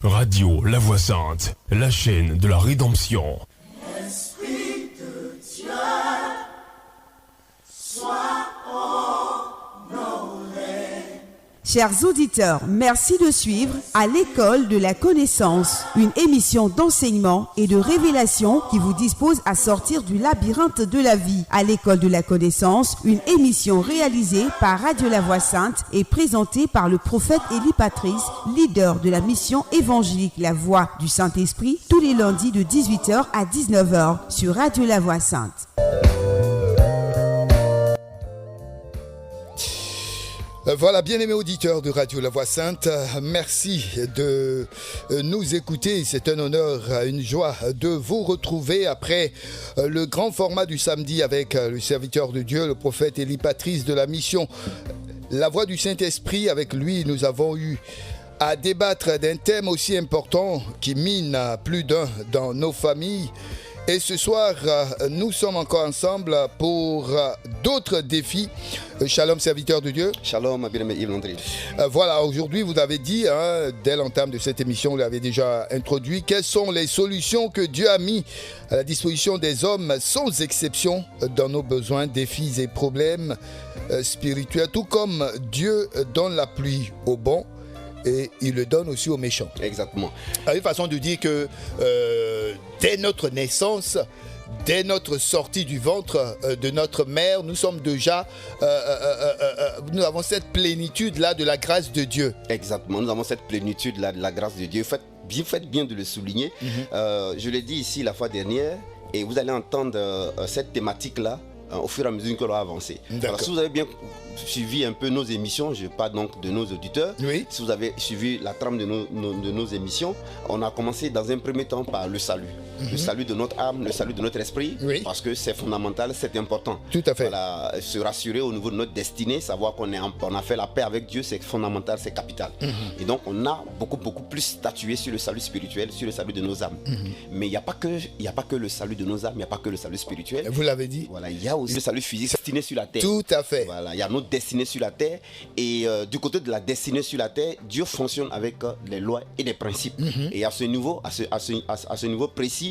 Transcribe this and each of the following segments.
Radio La Voix Sainte, la chaîne de la rédemption. Esprit de Dieu, sois honoré. Chers auditeurs, merci de suivre À l'école de la connaissance, une émission d'enseignement et de révélation qui vous dispose à sortir du labyrinthe de la vie. À l'école de la connaissance, une émission réalisée par Radio La Voix Sainte et présentée par le prophète Élie Patrice, leader de la mission évangélique La Voix du Saint-Esprit, tous les lundis de 18h à 19h sur Radio La Voix Sainte. Voilà, bien-aimés auditeurs de Radio La Voix Sainte, merci de nous écouter. C'est un honneur, une joie de vous retrouver après le grand format du samedi avec le serviteur de Dieu, le prophète Élie Patrice de la mission La Voix du Saint-Esprit. Avec lui, nous avons eu à débattre d'un thème aussi important qui mine plus d'un dans nos familles. Et ce soir, nous sommes encore ensemble pour d'autres défis. Shalom, serviteur de Dieu. Shalom, bien-aimé Yves Landry. Voilà, aujourd'hui, vous avez dit, dès l'entame de cette émission, vous l'avez déjà introduit, quelles sont les solutions que Dieu a mis à la disposition des hommes, sans exception, dans nos besoins, défis et problèmes spirituels, tout comme Dieu donne la pluie aux bons. Et il le donne aussi aux méchants. Exactement. Une façon de dire que dès notre naissance, dès notre sortie du ventre de notre mère, nous sommes déjà, nous avons cette plénitude-là de la grâce de Dieu. Exactement, nous avons cette plénitude-là de la grâce de Dieu. Faites bien de le souligner. Je l'ai dit ici la fois dernière, et vous allez entendre cette thématique-là au fur et à mesure que l'on va avancer. Alors, si vous avez bien suivi un peu nos émissions, je parle donc de nos auditeurs, oui. Si vous avez suivi la trame de nos émissions, on a commencé dans un premier temps par le salut. Le salut de notre âme, le salut de notre esprit, oui. Parce que c'est fondamental, c'est important. Tout à fait. Voilà, se rassurer au niveau de notre destinée, savoir qu'on a fait la paix avec Dieu, c'est fondamental, c'est capital. Et donc on a beaucoup plus statué sur le salut spirituel, sur le salut de nos âmes. Mais il n'y a pas que le salut de nos âmes, il n'y a pas que le salut spirituel. Vous l'avez dit. Voilà, il y a aussi le salut physique destiné sur la terre. Tout à fait. Voilà, il y a notre destinée sur la terre. Et du côté de la destinée sur la terre, Dieu fonctionne avec les lois et les principes. Et à ce niveau, à ce niveau précis,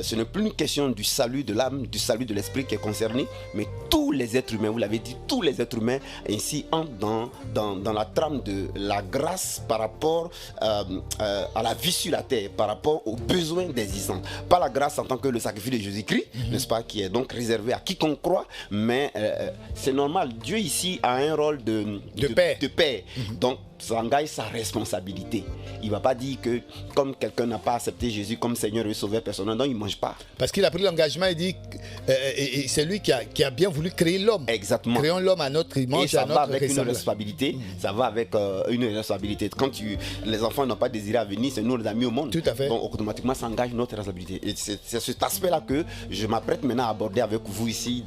ce n'est plus une question du salut de l'âme, du salut de l'esprit qui est concerné, mais tous les êtres humains, vous l'avez dit, tous les êtres humains ainsi entrent dans la trame de la grâce par rapport à la vie sur la terre, par rapport aux besoins des existants. Pas la grâce en tant que le sacrifice de Jésus-Christ, n'est-ce pas, qui est donc réservé à quiconque croit, mais c'est normal. Dieu ici a un rôle de père. Donc, ça engage sa responsabilité. Il ne va pas dire que comme quelqu'un n'a pas accepté Jésus comme Seigneur et Sauveur personnel, non, il ne mange pas. Parce qu'il a pris l'engagement, il dit et c'est lui qui a bien voulu créer l'homme. Exactement. Créons l'homme à notre image, et ça à notre va avec une ressemblance. responsabilité. Ça va avec une responsabilité. Quand les enfants n'ont pas désiré à venir, c'est nous les amis au monde. Tout à fait. Donc automatiquement, ça engage notre responsabilité. Et c'est cet aspect-là que je m'apprête maintenant à aborder avec vous ici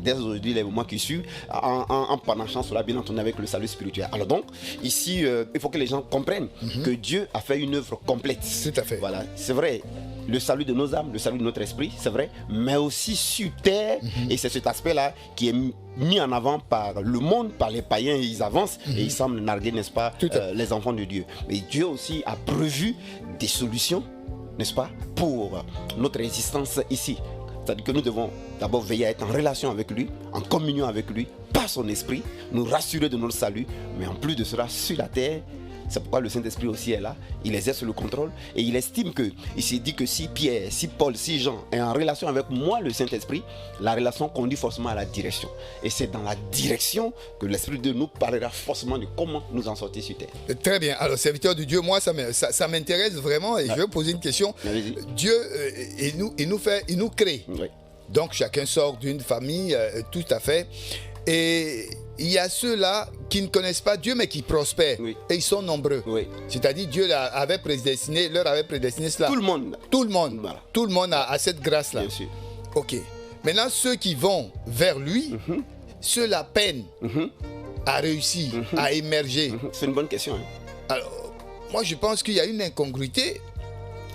dès aujourd'hui, les moments qui suivent, en panachant cela bien entendu avec le salut spirituel. Alors donc, ici, il faut que les gens comprennent que Dieu a fait une œuvre complète. Tout à fait. Voilà, c'est vrai. Le salut de nos âmes, le salut de notre esprit, c'est vrai, mais aussi sur terre. Et c'est cet aspect-là qui est mis en avant par le monde, par les païens. Ils avancent et ils semblent narguer, n'est-ce pas, les enfants de Dieu. Mais Dieu aussi a prévu des solutions, n'est-ce pas, pour notre existence ici. C'est-à-dire que nous devons d'abord veiller à être en relation avec lui, en communion avec lui, par son esprit, nous rassurer de notre salut, mais en plus de cela, sur la terre. C'est pourquoi le Saint-Esprit aussi est là, il exerce le contrôle et il estime que, il s'est dit que si Pierre, si Paul, si Jean est en relation avec moi, le Saint-Esprit, la relation conduit forcément à la direction. Et c'est dans la direction que l'Esprit de nous parlera forcément de comment nous en sortir sur terre. Très bien. Alors, serviteur de Dieu, moi, ça m'intéresse vraiment et je vais poser une question. Dieu, il nous crée. Oui. Donc, chacun sort d'une famille, tout à fait. Et il y a ceux-là qui ne connaissent pas Dieu mais qui prospèrent. Oui. Et ils sont nombreux. Oui. C'est-à-dire Dieu leur avait prédestiné cela. Tout le monde. Voilà. Tout le monde a cette grâce-là. Bien sûr. Ok. Maintenant, ceux qui vont vers lui, ceux-là peinent à réussir, à émerger. C'est une bonne question. Alors, moi je pense qu'il y a une incongruité.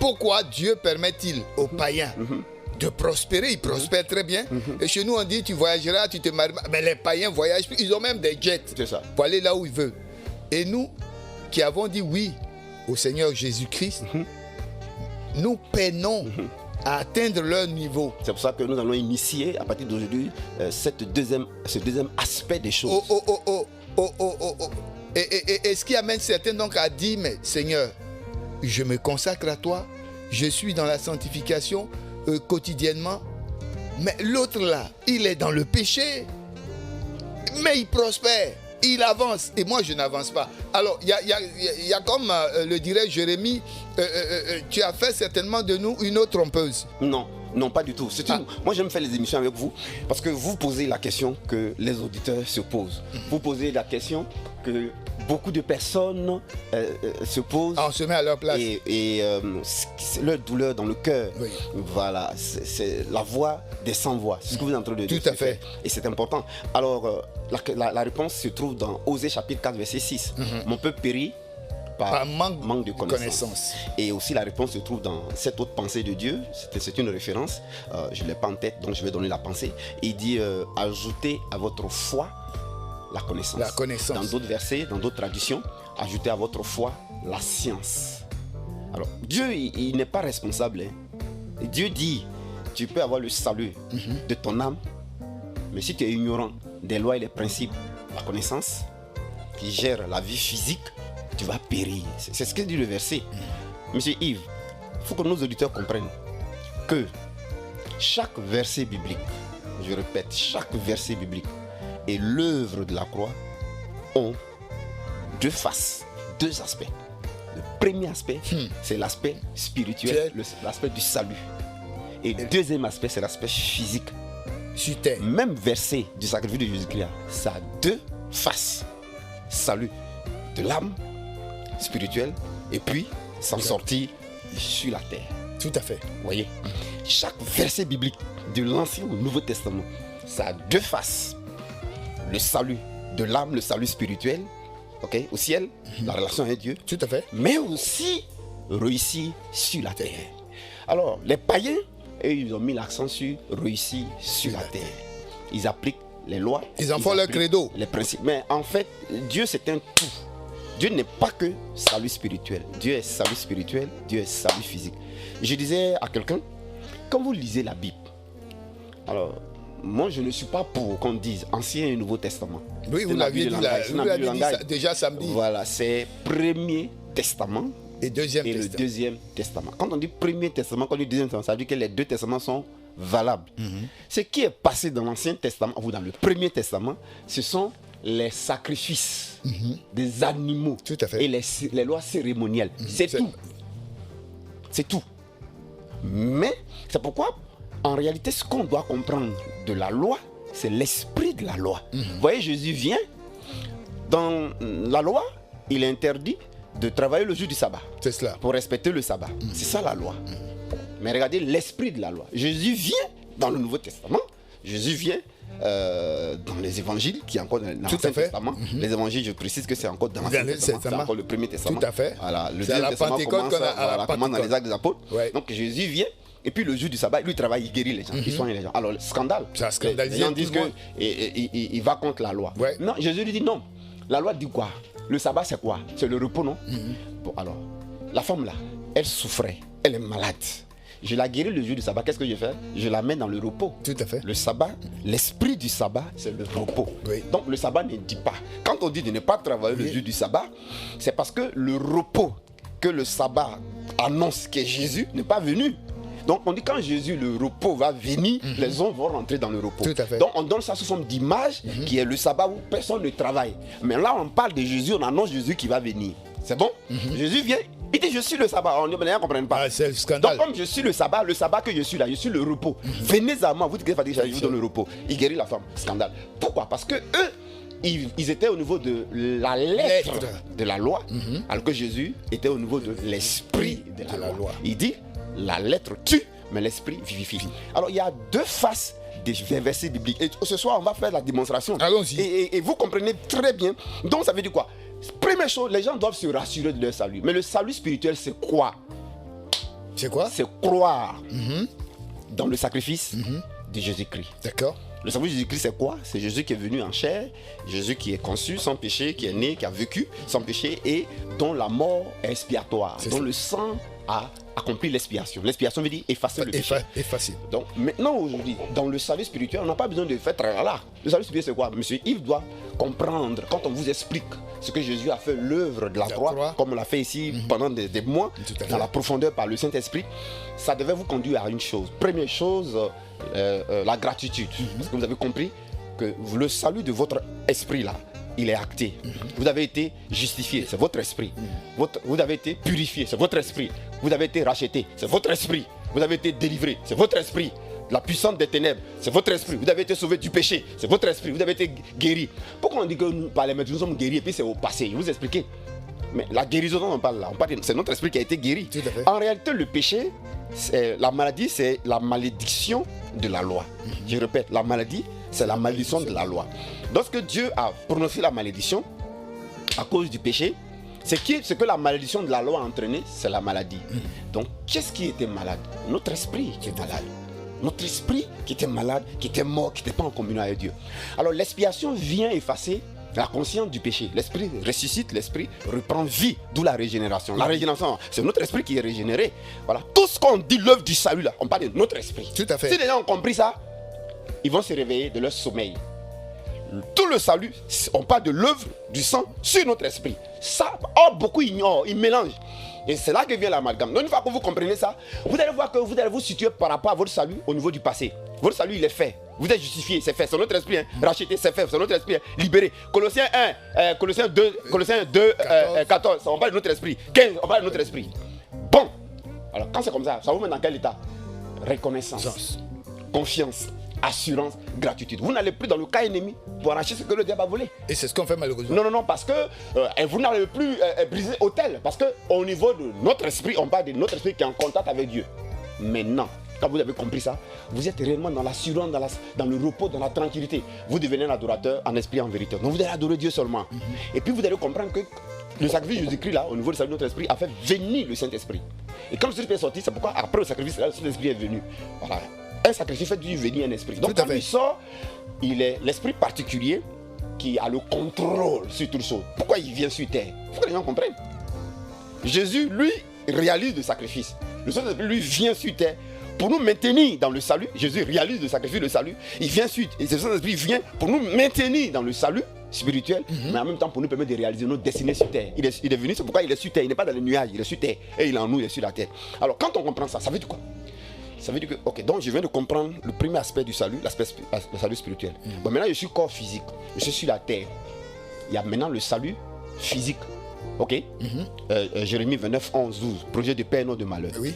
Pourquoi Dieu permet-il aux païens de prospérer? Ils prospèrent très bien. Et chez nous, on dit tu voyageras, tu te maries. Mais les païens voyagent, ils ont même des jets C'est ça. pour aller là où ils veulent. Et nous, qui avons dit oui au Seigneur Jésus-Christ, nous peinons à atteindre leur niveau. C'est pour ça que nous allons initier à partir d'aujourd'hui ce deuxième aspect des choses. Et ce qui amène certains donc à dire, mais Seigneur, je me consacre à toi, je suis dans la sanctification quotidiennement, mais l'autre là, il est dans le péché, mais il prospère, il avance, et moi je n'avance pas. Alors, il y a comme le dirait Jérémie, tu as fait certainement de nous une autre trompeuse. Non, pas du tout. Moi, j'aime faire les émissions avec vous parce que vous posez la question que les auditeurs se posent. Vous posez la question que beaucoup de personnes se posent. On se met à leur place. Et c'est leur douleur dans le cœur. Oui. Voilà, c'est la voix des sans-voix. C'est ce que vous êtes en train de dire. Tout à fait. Et c'est important. Alors, la réponse se trouve dans Osée chapitre 4, verset 6. Mon peuple périt par manque de connaissance. Et aussi la réponse se trouve dans cette autre pensée de Dieu. C'est une référence. Je ne l'ai pas en tête, donc je vais donner la pensée. Il dit ajoutez à votre foi la connaissance. La connaissance. Dans d'autres versets, dans d'autres traditions, ajoutez à votre foi la science. Alors, Dieu, il n'est pas responsable. Dieu dit, tu peux avoir le salut de ton âme, mais si tu es ignorant des lois et des principes, la connaissance qui gère la vie physique, tu vas périr. C'est ce que dit le verset. Monsieur Yves, il faut que nos auditeurs comprennent que chaque verset biblique, je répète, chaque verset biblique et l'œuvre de la croix ont deux faces, deux aspects. Le premier aspect, c'est l'aspect spirituel, l'aspect du salut. Et le deuxième aspect, c'est l'aspect physique. Même verset du sacrifice de Jésus-Christ, ça a deux faces. Salut de l'âme spirituelle et puis s'en sortir sur la terre. Tout à fait. Vous voyez, chaque verset biblique de l'Ancien au Nouveau Testament, ça a deux faces. Le salut de l'âme, le salut spirituel, ok, au ciel, la relation avec Dieu. Tout à fait. Mais aussi réussir sur la terre. Alors, les païens, eux, ils ont mis l'accent sur réussir sur la terre. Ils appliquent les lois. Ils en font leur credo. Les principes. Mais en fait, Dieu, c'est un tout. Dieu n'est pas que salut spirituel. Dieu est salut spirituel, Dieu est salut physique. Je disais à quelqu'un, quand vous lisez la Bible, alors, moi, je ne suis pas pour qu'on dise Ancien et Nouveau Testament. Oui, vous l'aviez dit, déjà samedi. Voilà, c'est Premier Testament et Deuxième et Testament. Le Deuxième Testament. Quand on dit Premier Testament, quand on dit Deuxième Testament, ça veut dire que les deux testaments sont valables. Ce qui est passé dans l'Ancien Testament, ou dans le Premier Testament, ce sont les sacrifices des animaux. Tout à fait. Et les lois cérémonielles. C'est tout. C'est tout. Mais c'est pourquoi, en réalité, ce qu'on doit comprendre de la loi, c'est l'esprit de la loi. Vous voyez, Jésus vient, dans la loi, il est interdit de travailler le jour du sabbat. C'est cela. Pour respecter le sabbat. C'est ça la loi. Mais regardez l'esprit de la loi. Jésus vient dans le Nouveau Testament. Jésus vient dans les évangiles, qui est encore dans l'Ancien Testament. Les évangiles, je précise que c'est encore dans l'Ancien Testament. C'est encore le Premier Testament. Tout à fait. Voilà. Le Deuxième Testament commence dans les Actes des Apôtres. Ouais. Donc Jésus vient. Et puis le jour du sabbat, lui travaille, il guérit les gens, il soigne les gens. Alors, le scandale. Ça scandalise. Les gens disent qu'il va contre la loi. Ouais. Non, Jésus lui dit non. La loi dit quoi? Le sabbat, c'est quoi? C'est le repos, non? Bon, alors, la femme là, elle souffrait, elle est malade. Je la guéris le jour du sabbat. Qu'est-ce que je fais? Je la mets dans le repos. Tout à fait. Le sabbat, l'esprit du sabbat, c'est le repos. Oui. Donc le sabbat ne dit pas. Quand on dit de ne pas travailler le jour du sabbat, c'est parce que le repos que le sabbat annonce que Jésus n'est pas venu. Donc on dit quand Jésus, le repos va venir, les hommes vont rentrer dans le repos. Tout à fait. Donc on donne ça sous forme d'image qui est le sabbat où personne ne travaille. Mais là on parle de Jésus, on annonce Jésus qui va venir. C'est bon? Jésus vient, il dit je suis le sabbat. On dit mais les gens ne comprennent pas. Ah, c'est le scandale. Donc comme je suis le sabbat que je suis là, je suis le repos. Venez à moi, vous dites que je vous donne le repos. Il guérit la femme. Scandale. Pourquoi? Parce que eux, ils étaient au niveau de la lettre de la loi, alors que Jésus était au niveau de l'esprit de la loi. Il dit la lettre tue, mais l'esprit vivifie. Alors il y a deux faces des versets bibliques. Et ce soir, on va faire la démonstration. Allons-y. Et vous comprenez très bien. Donc ça veut dire quoi? Première chose, les gens doivent se rassurer de leur salut. Mais le salut spirituel, c'est quoi? C'est quoi? C'est croire dans le sacrifice de Jésus-Christ. D'accord. Le salut de Jésus-Christ, c'est quoi? C'est Jésus qui est venu en chair, Jésus qui est conçu sans péché, qui est né, qui a vécu sans péché et dont la mort est expiatoire, dont le sang a accompli l'expiation. L'expiation veut dire effacer le péché. Effacer. Donc maintenant, aujourd'hui, dans le salut spirituel, on n'a pas besoin de faire tralala. Le salut spirituel, c'est quoi? Monsieur Yves doit comprendre, quand on vous explique ce que Jésus a fait, l'œuvre de la croix, comme on l'a fait ici pendant des mois, dans la profondeur par le Saint-Esprit, ça devait vous conduire à une chose. Première chose, la gratitude. Parce que vous avez compris que le salut de votre esprit là, il est acté. Vous avez été justifié, c'est votre esprit. Vous avez été purifié, c'est votre esprit. Vous avez été racheté, c'est votre esprit. Vous avez été délivré, c'est votre esprit. La puissance des ténèbres, c'est votre esprit. Vous avez été sauvé du péché, c'est votre esprit. Vous avez été guéri. Pourquoi on dit que nous, par les maîtres, nous sommes guéris et puis c'est au passé? Je vais vous expliquer. Mais la guérison dont on parle là, c'est notre esprit qui a été guéri. En réalité, le péché, la maladie, c'est la malédiction de la loi. Je répète, la maladie, c'est la malédiction de la loi. Lorsque Dieu a prononcé la malédiction à cause du péché, ce que la malédiction de la loi a entraîné, c'est la maladie. Donc, qu'est-ce qui était malade? Notre esprit qui est malade. Notre esprit qui était malade, qui était mort, qui n'était pas en communion avec Dieu. Alors, l'expiation vient effacer la conscience du péché. L'esprit ressuscite, l'esprit reprend vie, d'où la régénération. La régénération, c'est notre esprit qui est régénéré. Voilà. Tout ce qu'on dit, l'œuvre du salut, là, on parle de notre esprit. Tout à fait. Si les gens ont compris ça, ils vont se réveiller de leur sommeil. Tout le salut, on parle de l'œuvre du sang sur notre esprit. Ça, beaucoup ignorent, ils mélangent. Et c'est là que vient l'amalgame. Donc une fois que vous comprenez ça, vous allez voir que vous allez vous situer par rapport à votre salut au niveau du passé. Votre salut, il est fait. Vous êtes justifié, c'est fait. C'est notre esprit. Racheté, c'est fait. C'est notre esprit. Libéré. Colossiens 2, 14. On parle de notre esprit. 15, on parle de notre esprit. Bon. Alors quand c'est comme ça vous met dans quel état? Reconnaissance. Confiance. Assurance, gratitude. Vous n'allez plus dans le cas ennemi pour arracher ce que le diable a volé. Et c'est ce qu'on fait malheureusement. Non, parce que vous n'allez plus briser autel. Parce qu'au niveau de notre esprit, on parle de notre esprit qui est en contact avec Dieu. Maintenant, quand vous avez compris ça, vous êtes réellement dans l'assurance, dans le repos, dans la tranquillité. Vous devenez un adorateur en esprit et en vérité. Donc vous allez adorer Dieu seulement. Et puis vous allez comprendre que le sacrifice de Jésus-Christ, là, au niveau du salut de notre esprit, a fait venir le Saint-Esprit. Et quand le Saint-Esprit est sorti, c'est pourquoi après le sacrifice, là, le Saint-Esprit est venu. Voilà. Un sacrifice fait du venir un esprit. Donc quand il sort, il est l'esprit particulier qui a le contrôle sur toute chose. Pourquoi il vient sur terre? Il faut que les gens comprennent. Jésus, lui, réalise le sacrifice. Le Saint-Esprit, lui, vient sur terre pour nous maintenir dans le salut. Jésus réalise le sacrifice, le salut. Il vient sur et le Saint-Esprit vient pour nous maintenir dans le salut spirituel, mais en même temps pour nous permettre de réaliser notre destinée sur terre. Il est venu, c'est pourquoi il est sur terre. Il n'est pas dans les nuages, il est sur terre. Et il est en nous, il est sur la terre. Alors quand on comprend ça, ça veut dire quoi? Ça veut dire que, ok, donc je viens de comprendre le premier aspect du salut, le salut spirituel. Bon, maintenant je suis corps physique, je suis sur la terre. Il y a maintenant le salut physique. Ok? Jérémie 29, 11, 12, projet de paix, non de malheur. Oui.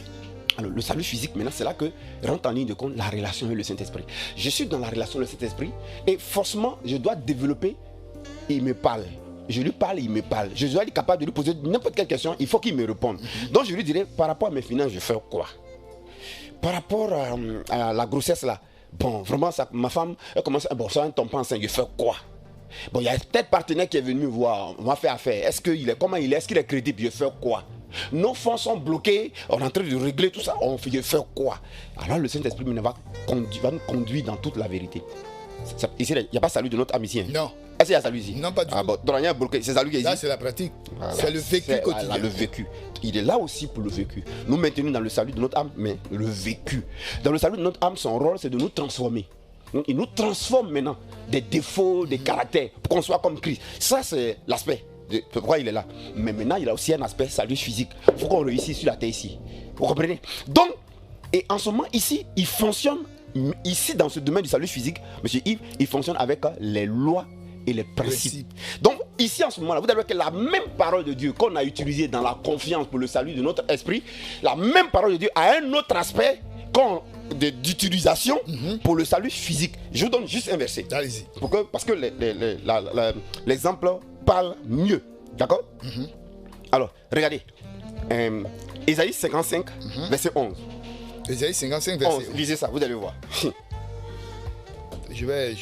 Alors, le salut physique, maintenant, c'est là que rentre en ligne de compte la relation avec le Saint-Esprit. Je suis dans la relation avec le Saint-Esprit et forcément, je dois développer. Il me parle. Je lui parle, il me parle. Je dois être capable de lui poser n'importe quelle question, il faut qu'il me réponde. Donc, je lui dirai, par rapport à mes finances, je fais quoi? Par rapport à la grossesse là, bon, vraiment, ça, ma femme, elle commence, bon, ça, un tampon enceinte, je fais quoi? Bon, il y a peut-être partenaire qui est venu me voir, on va faire affaire. Est-ce qu'il est crédible? Je fais quoi? Nos fonds sont bloqués, on est en train de régler tout ça, je fais quoi? Alors le Saint-Esprit va nous conduire dans toute la vérité. Ici, il n'y a pas salut de notre âme ici. Non. Est-ce qu'il y a salut ici? Non, pas du tout. Bon, donc il y a bloqué, c'est salut qui est ici. Là, c'est la pratique. Voilà. C'est le vécu quotidien. Voilà, le vécu. Il est là aussi pour le vécu. Nous maintenons dans le salut de notre âme, mais le vécu. Dans le salut de notre âme, son rôle, c'est de nous transformer. Donc, il nous transforme maintenant des défauts, des caractères, pour qu'on soit comme Christ. Ça, c'est l'aspect de pourquoi il est là. Mais maintenant, il a aussi un aspect salut physique. Il faut qu'on réussisse sur la terre ici. Vous comprenez? Donc, et en ce moment, ici, il fonctionne, ici, dans ce domaine du salut physique, M. Yves, il fonctionne avec les lois et les principes. Donc ici en ce moment là, vous allez voir que la même parole de Dieu qu'on a utilisée dans la confiance pour le salut de notre esprit, la même parole de Dieu a un autre aspect d'utilisation pour le salut physique. Je vous donne juste un verset. Allez-y. Parce que l'exemple parle mieux. D'accord? Alors, regardez. Ésaïe 55, verset 11. Ésaïe 55, verset 11. Lisez ça, vous allez voir. Je vais.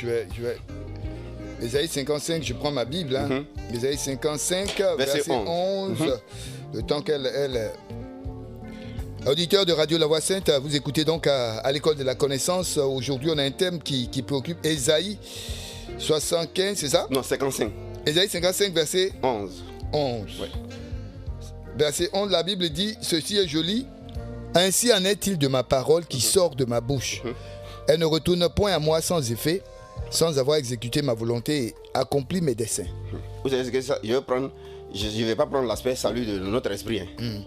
Ésaïe 55, je prends ma Bible. Hein. Ésaïe 55, verset 11. Le temps qu'elle Auditeurs de Radio La Voix Sainte, vous écoutez donc à l'école de la connaissance. Aujourd'hui, on a un thème qui préoccupe Ésaïe 75, c'est ça? Non, 55. Ésaïe 55, verset 11. 11. Ouais. Verset 11, la Bible dit, ceci est joli. Ainsi en est-il de ma parole qui sort de ma bouche. Elle ne retourne point à moi sans effet, sans avoir exécuté ma volonté et accompli mes desseins. Vous savez ce que ça? Je ne vais pas prendre l'aspect salut de notre esprit. Hein.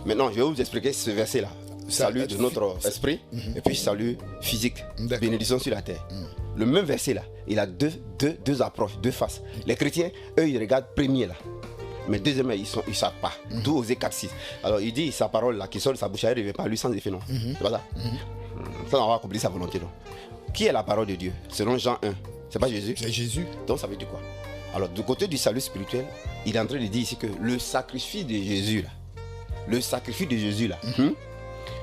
Maintenant, je vais vous expliquer ce verset-là. Salut de notre esprit et puis salut physique. Bénédiction sur la terre. Le même verset-là, il a deux approches, deux faces. Les chrétiens, eux, ils regardent premier là. Mais deuxièmement, ils ne savent pas. D'où Osée 4:6. Alors il dit sa parole là qui sort de sa bouche, elle ne revient pas à lui sans effet, non. C'est pas ça. Ça, on va accomplir sa volonté, non. Qui est la parole de Dieu? Selon Jean 1. C'est pas Jésus? C'est Jésus. Donc ça veut dire quoi? Alors du côté du salut spirituel, il est en train de dire ici que le sacrifice de Jésus là,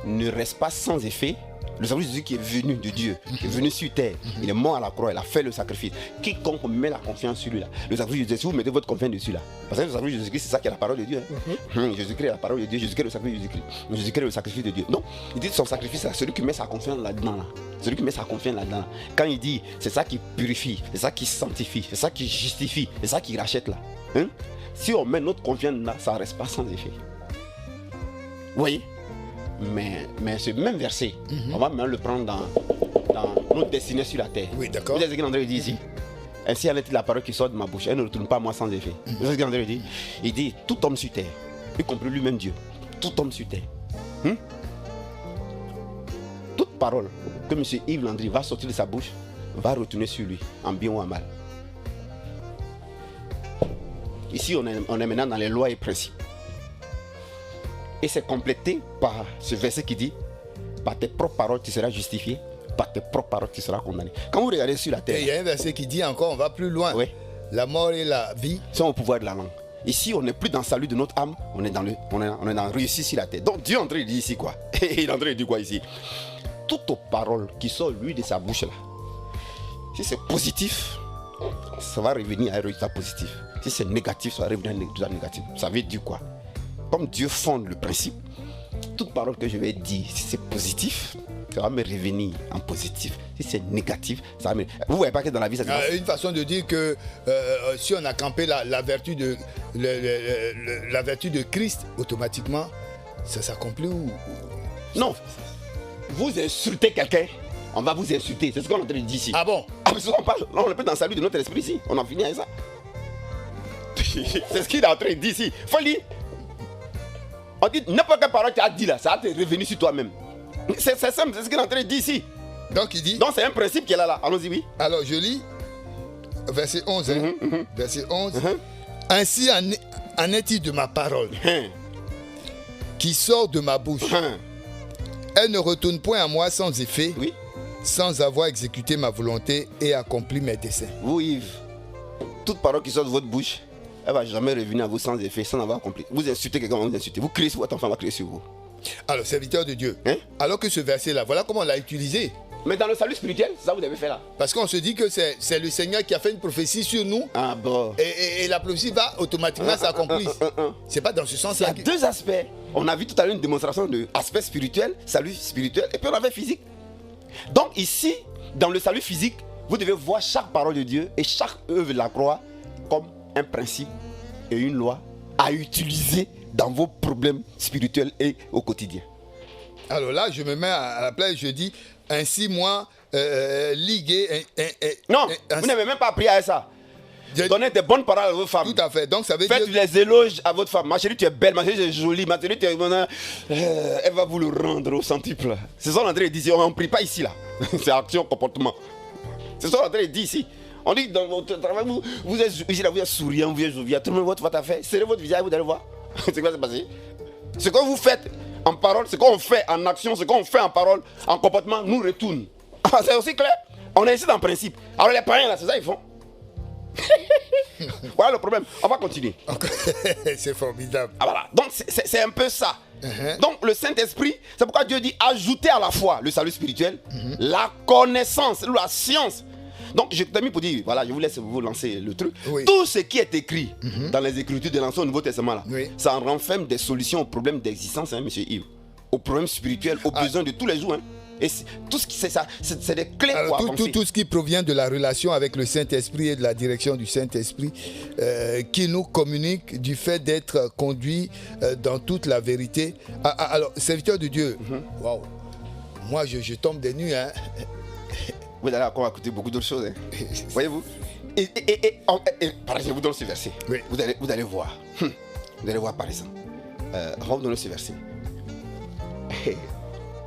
ne reste pas sans effet. Le sacrifice de Jésus qui est venu de Dieu, qui est venu sur terre, il est mort à la croix, il a fait le sacrifice. Quiconque met la confiance sur lui là, le sacrifice de Jésus, si vous mettez votre confiance dessus là, parce que le sacrifice de Jésus-Christ, c'est ça qui est la parole de Dieu. Jésus-Christ est la parole de Dieu, Jésus-Christ est le sacrifice de Jésus-Christ, Jésus-Christ est le sacrifice de Dieu. Donc, il dit son sacrifice là, celui qui met sa confiance là-dedans là, celui qui met sa confiance là-dedans. Quand il dit, c'est ça qui purifie, c'est ça qui sanctifie, c'est ça qui justifie, c'est ça qui rachète là. Si on met notre confiance là, ça ne reste pas sans effet. Vous voyez? Mais ce même verset, on va même le prendre dans notre destinée sur la terre. Oui, d'accord. Vous savez ce qu'André dit ici? Ainsi en est la parole qui sort de ma bouche, elle ne retourne pas à moi sans effet. Vous savez ce qu'André dit? Il dit, tout homme sur terre, y compris lui-même Dieu, tout homme sur terre, toute parole que M. Yves Landry va sortir de sa bouche, va retourner sur lui, en bien ou en mal. Ici, on est maintenant dans les lois et principes. Et c'est complété par ce verset qui dit, par tes propres paroles tu seras justifié, par tes propres paroles tu seras condamné. Quand vous regardez sur la terre, il y a un verset qui dit encore, on va plus loin. Oui. La mort et la vie sont au pouvoir de la langue. Ici, on n'est plus dans le salut de notre âme, on est dans la réussite sur la terre. Donc Dieu est en train de dire ici quoi? Il est en train de dire quoi ici? Toutes aux paroles qui sortent lui de sa bouche là, si c'est positif, ça va revenir à un résultat positif. Si c'est négatif, ça va revenir à un résultat négatif. Ça veut dire quoi? Comme Dieu fonde le principe, toute parole que je vais dire, si c'est positif, ça va me revenir en positif. Si c'est négatif, ça va me... Vous ne voyez pas que dans la vie, ça se passe. Une façon de dire que si on a campé la vertu de Christ, automatiquement, ça s'accomplit ou... Non. Vous insultez quelqu'un, on va vous insulter. C'est ce qu'on est en train de dire ici. Ah bon? Ah, parce qu'on parle, là, on est plus dans le salut de notre esprit ici. On en finit avec ça. C'est ce qu'il est en train de dire ici. Faut lire. On dit n'importe quelle parole que tu as dit là, ça va te revenir sur toi-même. C'est simple, c'est ce qu'il est en train de dire ici. Donc il dit. Donc c'est un principe qui est là. Allons-y, oui. Alors je lis verset 11. Verset 11. Ainsi en est-il de ma parole qui sort de ma bouche. Elle ne retourne point à moi sans effet, oui, sans avoir exécuté ma volonté et accompli mes desseins. Vous, Yves, toute parole qui sort de votre bouche, elle ne va jamais revenir à vous sans effet, sans avoir accompli. Vous insultez quelqu'un, vous insultez. Vous criez sur votre enfant, va crier sur vous. Alors, serviteur de Dieu, alors que ce verset-là, voilà comment on l'a utilisé. Mais dans le salut spirituel, c'est ça que vous avez fait là. Parce qu'on se dit que c'est le Seigneur qui a fait une prophétie sur nous. Ah bon. Et la prophétie va automatiquement s'accomplir. C'est pas dans ce sens-là. Il y a deux aspects. On a vu tout à l'heure une démonstration de aspect spirituel, salut spirituel, et puis on avait physique. Donc ici, dans le salut physique, vous devez voir chaque parole de Dieu et chaque œuvre de la croix comme un principe et une loi à utiliser dans vos problèmes spirituels et au quotidien. Alors là, je me mets à la place, je dis, ainsi moi, ligué... Non, vous n'avez même pas appris à ça. Donnez des bonnes paroles à vos femmes. Tout à fait. Donc ça veut Faites dire... les éloges à votre femme. Ma chérie, tu es belle, ma chérie, tu es jolie, ma chérie, tu es... elle va vous le rendre au centuple. C'est ça qu'on est en train de dire. On ne prie pas ici, là. C'est action, comportement. C'est ça qu'on est en train de dire ici. On dit dans votre travail, vous êtes ici, là, vous êtes souriant, vous êtes jovial. Tout le monde voit votre affaire. Serrez votre visage, vous allez voir. C'est quoi qui s'est passé? Ce que vous faites en parole, ce qu'on fait en action, ce qu'on fait en parole, en comportement, nous retourne. C'est aussi clair. On est ici dans le principe. Alors les païens, là, c'est ça qu'ils font. Voilà le problème. On va continuer. C'est formidable. Ah, voilà. Donc c'est un peu ça. Donc le Saint-Esprit, c'est pourquoi Dieu dit ajouter à la foi le salut spirituel, la connaissance, la science. Donc je t'ai mis pour dire, voilà, je vous laisse vous lancer le truc. Oui. Tout ce qui est écrit dans les Écritures de l'Ancien et Nouveau Testament là, oui, ça en renferme des solutions aux problèmes d'existence, hein, monsieur Yves. aux problèmes spirituels, aux besoins de tous les jours. Hein. Et tout ce qui c'est ça, c'est des clés Alors, pour avancer. tout ce qui provient de la relation avec le Saint-Esprit et de la direction du Saint-Esprit qui nous communique du fait d'être conduit dans toute la vérité. Alors, serviteur de Dieu, waouh, moi je tombe des nues. Hein. Vous allez encore écouter beaucoup d'autres choses. Hein. Voyez-vous. Et par exemple, je vous donne ce verset. Oui. Vous allez voir. Vous allez voir par exemple. On va vous donner ce verset.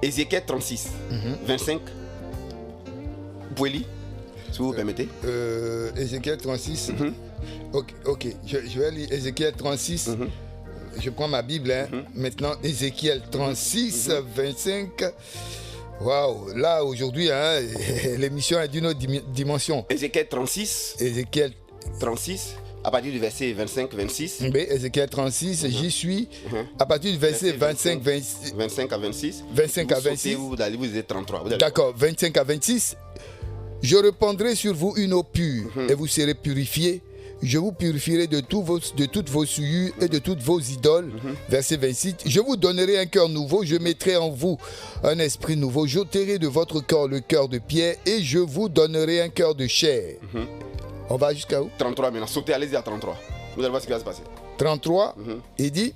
Ézéchiel 36, 25. Vous pouvez lire, si vous permettez. Ézéchiel 36. Ok. Je vais lire Ézéchiel 36. Je prends ma Bible. Hein. Maintenant, Ézéchiel 36, 25. Waouh, là aujourd'hui, hein, l'émission est d'une autre dimension. Ézéchiel 36. Ézéchiel 36. À partir du verset 25-26. Oui, Ézéchiel 36, j'y suis. À partir du verset 25 à 26. 25 à 26. Vous allez vous êtes 33. D'accord, 25 à 26. Je répandrai sur vous une eau pure et vous serez purifiés. Je vous purifierai de toutes vos souillures et de toutes vos idoles. Verset 26. Je vous donnerai un cœur nouveau. Je mettrai en vous un esprit nouveau. J'ôterai de votre corps le cœur de pierre et je vous donnerai un cœur de chair. On va jusqu'à où? 33 maintenant. Sautez, allez-y à 33. Vous allez voir ce qui va se passer. 33, il dit: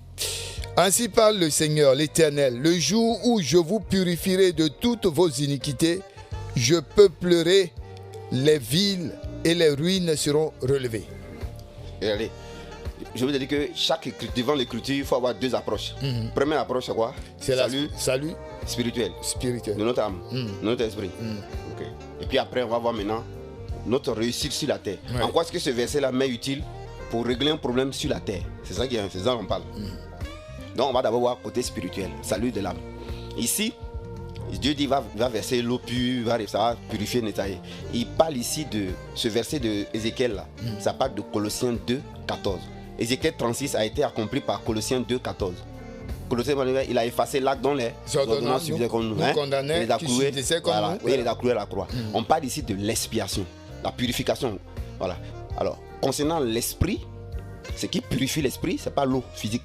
ainsi parle le Seigneur, l'Éternel, le jour où je vous purifierai de toutes vos iniquités, je peuplerai les villes et les ruines seront relevées. Et allez, je vous ai dit que devant l'écriture, il faut avoir deux approches. Première approche, c'est quoi? C'est salut spirituel spirituel de notre âme, de notre esprit. Okay. Et puis après, on va voir maintenant notre réussite sur la terre. Ouais. En quoi est-ce que ce verset-là m'est utile pour régler un problème sur la terre? C'est ça qu'on parle. Donc on va d'abord voir côté spirituel, salut de l'âme. Ici, Dieu dit va verser l'eau pure, ça va purifier, nettoyer. Il parle ici de ce verset de Ézéchiel là. Ça parle de Colossiens 2, 14. Ézéchiel 36 a été accompli par Colossiens 2, 14. Colossiens, il a effacé l'acte dont les ordonnances subissaient comme nous. Condamnait, il les a cloués, voilà, il les a cloués à la croix. On parle ici de l'expiation, la purification. Voilà. Alors, concernant l'esprit, ce qui purifie l'esprit, ce n'est pas l'eau physique.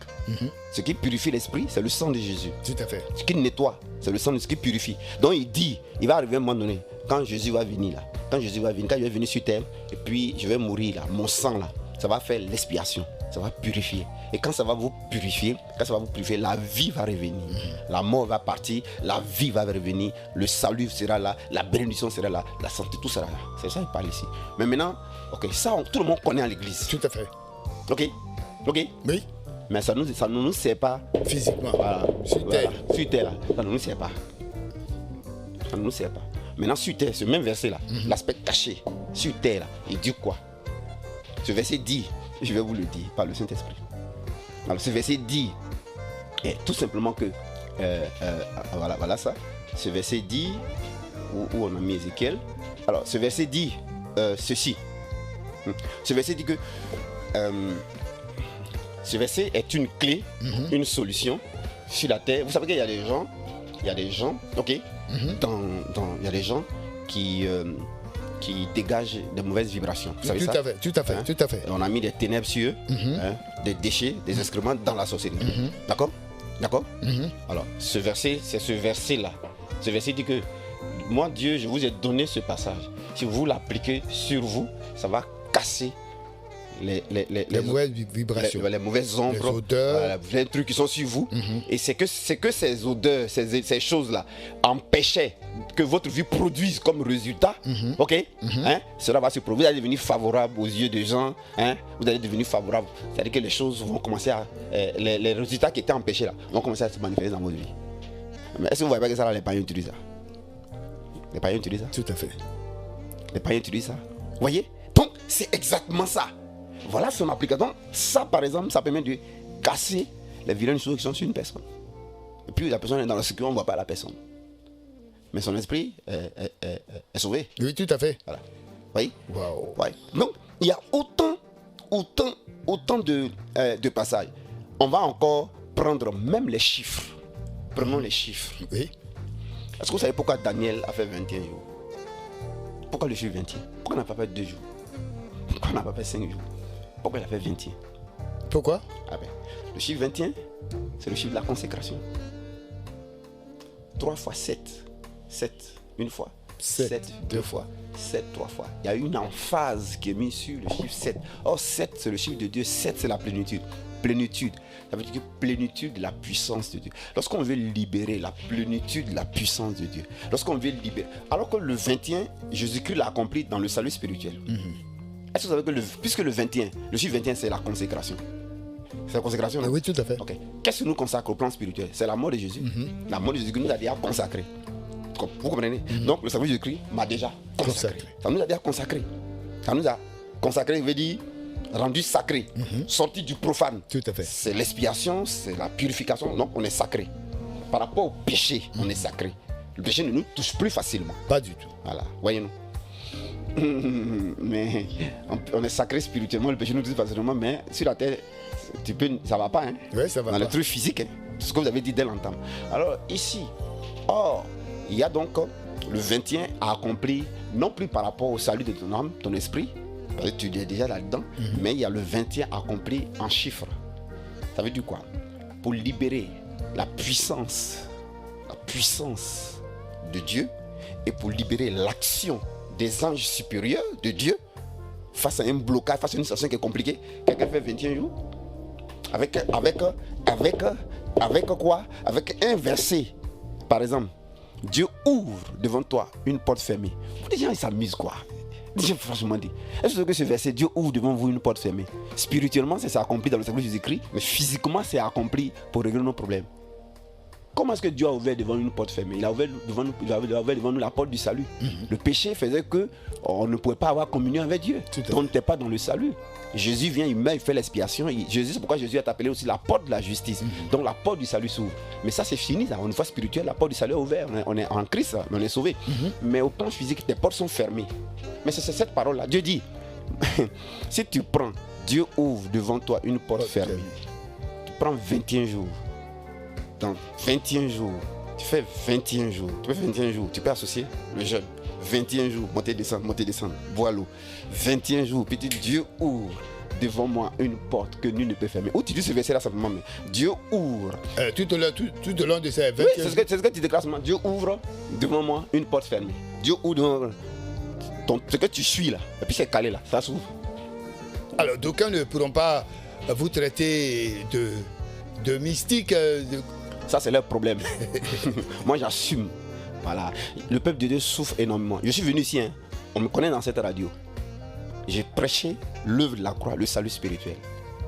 Ce qui purifie l'esprit, c'est le sang de Jésus. Tout à fait. Ce qui nettoie, c'est le sang de ce qui purifie. Donc il dit, il va arriver à un moment donné, quand Jésus va venir là, quand il va venir sur terre, et puis je vais mourir là, mon sang là, ça va faire l'expiation, ça va purifier. Et quand ça va vous purifier, la vie va revenir. La mort va partir, la vie va revenir, le salut sera là, la bénédiction sera là, la santé, tout sera là. C'est ça qu'il parle ici. Mais maintenant, ok, ça tout le monde connaît à l'église. Tout à fait. Ok. Oui. Mais ça ne nous sert pas physiquement. Voilà. Sur terre. Sur terre, là. Ça ne nous sert pas. Ça ne nous sert pas. Maintenant, sur terre, ce même verset-là, l'aspect caché, sur terre, là, il dit quoi? Ce verset dit, je vais vous le dire par le Saint-Esprit. Alors, ce verset dit, tout simplement que, voilà ça. Ce verset dit, où on a mis Ézéchiel. Alors, ce verset dit ceci. Ce verset dit que ce verset est une clé, une solution sur la terre. Vous savez qu'il y a des gens, ok, il y a des gens qui dégagent de mauvaises vibrations. Vous savez ça? Tout à fait. On a mis des ténèbres sur eux, des déchets, des excréments dans la sorcellerie. D'accord? Alors, ce verset, c'est ce verset-là. Ce verset dit que moi, Dieu, je vous ai donné ce passage. Si vous l'appliquez sur vous, ça va casser les mauvaises vibrations, les mauvaises ombres, les odeurs, les trucs qui sont sur vous. Et c'est que ces odeurs, ces choses-là empêchaient que votre vie produise comme résultat. Ok, cela va se produire. Vous allez devenir favorable aux yeux des gens. Vous allez devenir favorable. C'est-à-dire que les choses vont commencer à les résultats qui étaient empêchés là vont commencer à se manifester dans votre vie. Mais est-ce que vous voyez pas que ça là, les païens utilisent ça? Les païens utilisent ça? Tout à fait. Les païens utilisent ça. Vous voyez? Donc c'est exactement ça. Voilà son application. Ça, par exemple, ça permet de casser les vilaines choses qui sont sur une personne. Et puis la personne est dans la sécurité, on ne voit pas la personne. Mais son esprit est sauvé. Oui, tout à fait. Voilà. Vous voyez? Wow. Ouais. Donc, il y a autant de passages. On va encore prendre même les chiffres. Prenons les chiffres. Oui. Est-ce que vous savez pourquoi Daniel a fait 21 jours? Pourquoi le chiffre 21? Pourquoi on n'a pas fait 2 jours? Pourquoi on n'a pas fait 5 jours? Pourquoi il a fait 21? Pourquoi? Le chiffre 21, c'est le chiffre de la consécration. 3 fois 7. 7, une fois. 7, 2 fois. 7, 3 fois. Il y a une emphase qui est mise sur le chiffre 7. Or, 7, c'est le chiffre de Dieu. 7, c'est la plénitude. Plénitude. Ça veut dire que plénitude de la puissance de Dieu. Lorsqu'on veut libérer la plénitude de la puissance de Dieu. Lorsqu'on veut libérer. Alors que le 21, Jésus-Christ l'a accompli dans le salut spirituel. Est-ce que vous savez que puisque le 21, le chiffre 21, c'est la consécration. C'est la consécration, non? Oui, tout à fait. Ok. Qu'est-ce qui nous consacre au plan spirituel? C'est la mort de Jésus. La mort de Jésus nous a déjà consacré. Vous comprenez? Donc le salut de Jésus-Christ m'a déjà consacré. Ça nous a déjà consacré. Ça nous a consacré, veut dire rendu sacré, sorti du profane. Tout à fait. C'est l'expiation, c'est la purification. Donc on est sacré. Par rapport au péché, on est sacré. Le péché ne nous touche plus facilement. Pas du tout. Voilà, voyez-nous. Mais on est sacré spirituellement, le péché nous touche facilement, mais sur la terre, ça va pas. Hein? Oui, ça va dans pas. le truc physique, hein? C'est ce que vous avez dit dès l'entame. Alors ici, il y a donc le 21 à accomplir, non plus par rapport au salut de ton âme, ton esprit, parce que tu es déjà là-dedans, mais il y a le 21 accompli en chiffres. Ça veut dire quoi? Pour libérer la puissance de Dieu et pour libérer l'action des anges supérieurs de Dieu face à un blocage, face à une situation qui est compliquée. Quelqu'un fait 21 jours avec quoi? Avec un verset, par exemple. Dieu ouvre devant toi une porte fermée. Les gens, ils s'amusent quoi? J'ai franchement dit. Est-ce que ce verset, Dieu ouvre devant vous une porte fermée? Spirituellement, c'est accompli dans le salut de Jésus-Christ, mais physiquement, c'est accompli pour régler nos problèmes. Comment est-ce que Dieu a ouvert devant nous une porte fermée? Il a ouvert devant nous la porte du salut. Le péché faisait qu'on ne pouvait pas avoir communion avec Dieu. On n'était pas dans le salut. Jésus vient, il meurt, il fait l'expiation. C'est pourquoi Jésus est appelé aussi la porte de la justice. Donc la porte du salut s'ouvre. Mais ça, c'est fini. Une fois spirituel, la porte du salut est ouverte. On est en Christ, on est sauvé. Mais au plan physique, tes portes sont fermées. Mais c'est cette parole-là. Dieu dit, si tu prends, Dieu ouvre devant toi une porte fermée. Tu prends 21 jours. Dans 21 jours, tu fais 21 jours. Tu fais 21 jours, tu peux associer le jeûne. 21 jours, monter, descendre, boire l'eau. 21 jours, puis Dieu ouvre devant moi une porte que nul ne peut fermer. Où tu dis ce verset là simplement, mais Dieu ouvre. Tout au long de ces 21 jours. Oui, c'est ce que tu déclares simplement. Dieu ouvre devant moi une porte fermée. Dieu ouvre devant ce que tu suis là. Et puis c'est calé là, ça s'ouvre. Alors, d'aucuns ne pourront pas vous traiter de mystique. Ça, c'est leur problème. Moi, j'assume. Voilà. Le peuple de Dieu souffre énormément. Je suis venu ici, hein. On me connaît dans cette radio. J'ai prêché l'œuvre de la croix, le salut spirituel.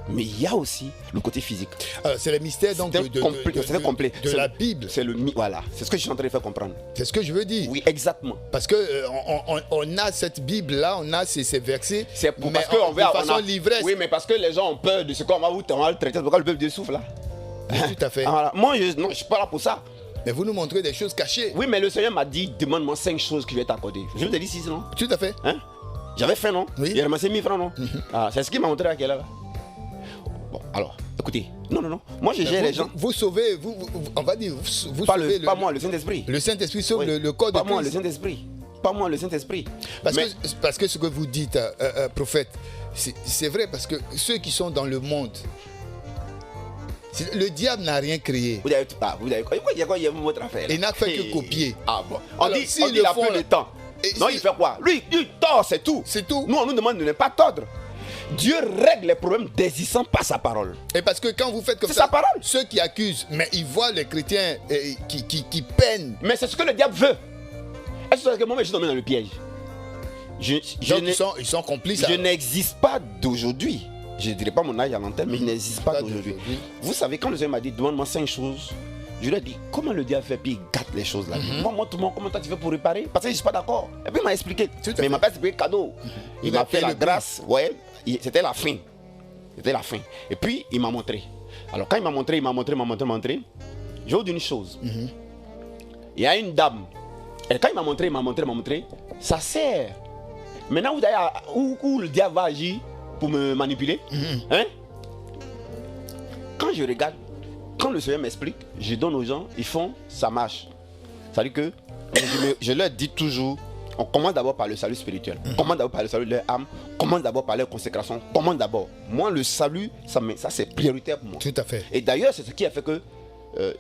Mais il y a aussi le côté physique. Alors, c'est le mystère donc de la Bible. Voilà, c'est ce que je suis en train de faire comprendre. C'est ce que je veux dire. Oui, exactement. Parce que on a cette Bible-là, on a ces versets. C'est parce qu'on veut de façon l'ivresse. Oui, mais parce que les gens ont peur de ce qu'on va vous traiter. C'est pourquoi le peuple de Dieu souffre là. Tout à fait. Voilà. Moi, je ne suis pas là pour ça. Mais vous nous montrez des choses cachées. Oui, mais le Seigneur m'a dit, demande-moi 5 choses que je vais t'accorder. Je vous ai dit 6, non? Tout à fait. Hein? J'avais faim, non? Oui. Il a ramassé 1000 francs, non? C'est ce qu'il m'a montré à quelle heure là? Bon, alors, écoutez. Non. Moi, je gère les gens. Vous sauvez, on va dire, vous sauvez pas moi, le Saint-Esprit. Le Saint-Esprit sauve le corps de Christ. Pas moi, le Saint-Esprit. Pas moi, le Saint-Esprit. Parce que ce que vous dites, prophète, c'est vrai, parce que ceux qui sont dans le monde, le diable n'a rien créé. Vous avez quoi, il y a votre affaire là? Il n'a fait que copier. Ah bon. On dit il a peu de temps. Non, il fait quoi? Lui, il tord, c'est tout. C'est tout. Nous, on nous demande de ne pas tordre. Dieu règle les problèmes désistant par sa parole. Et parce que quand vous faites comme ça, sa parole. Ceux qui accusent, mais ils voient les chrétiens qui peinent. Mais c'est ce que le diable veut. Est-ce que moi, je suis tombé dans le piège? Ils sont complices. Je n'existe pas d'aujourd'hui. Je ne dirais pas mon âge à l'antenne, mais je n'existe pas d'aujourd'hui. Vous savez, quand le Seigneur m'a dit, demande-moi 5 choses, je lui ai dit, comment le diable fait, puis il gâte les choses là. Moi, montre-moi comment toi tu fais pour réparer, parce que je ne suis pas d'accord. Et puis il m'a expliqué. Mais il ne m'a pas expliqué cadeau. Il m'a fait la grâce. Ouais, c'était la fin. C'était la fin. Et puis il m'a montré. Alors quand il m'a montré, je vous dis une chose. Il y a une dame. Et quand il m'a montré, ça sert. Maintenant, vous voyez où le diable va agir pour me manipuler. Hein? Quand je regarde, quand le Seigneur m'explique, je donne aux gens, ils font, ça marche. C'est-à-dire que je leur dis toujours, on commence d'abord par le salut spirituel. On commence d'abord par le salut de leur âme. On commence d'abord par leur consécration. On commence d'abord. Moi, le salut, ça c'est prioritaire pour moi. Tout à fait. Et d'ailleurs, c'est ce qui a fait que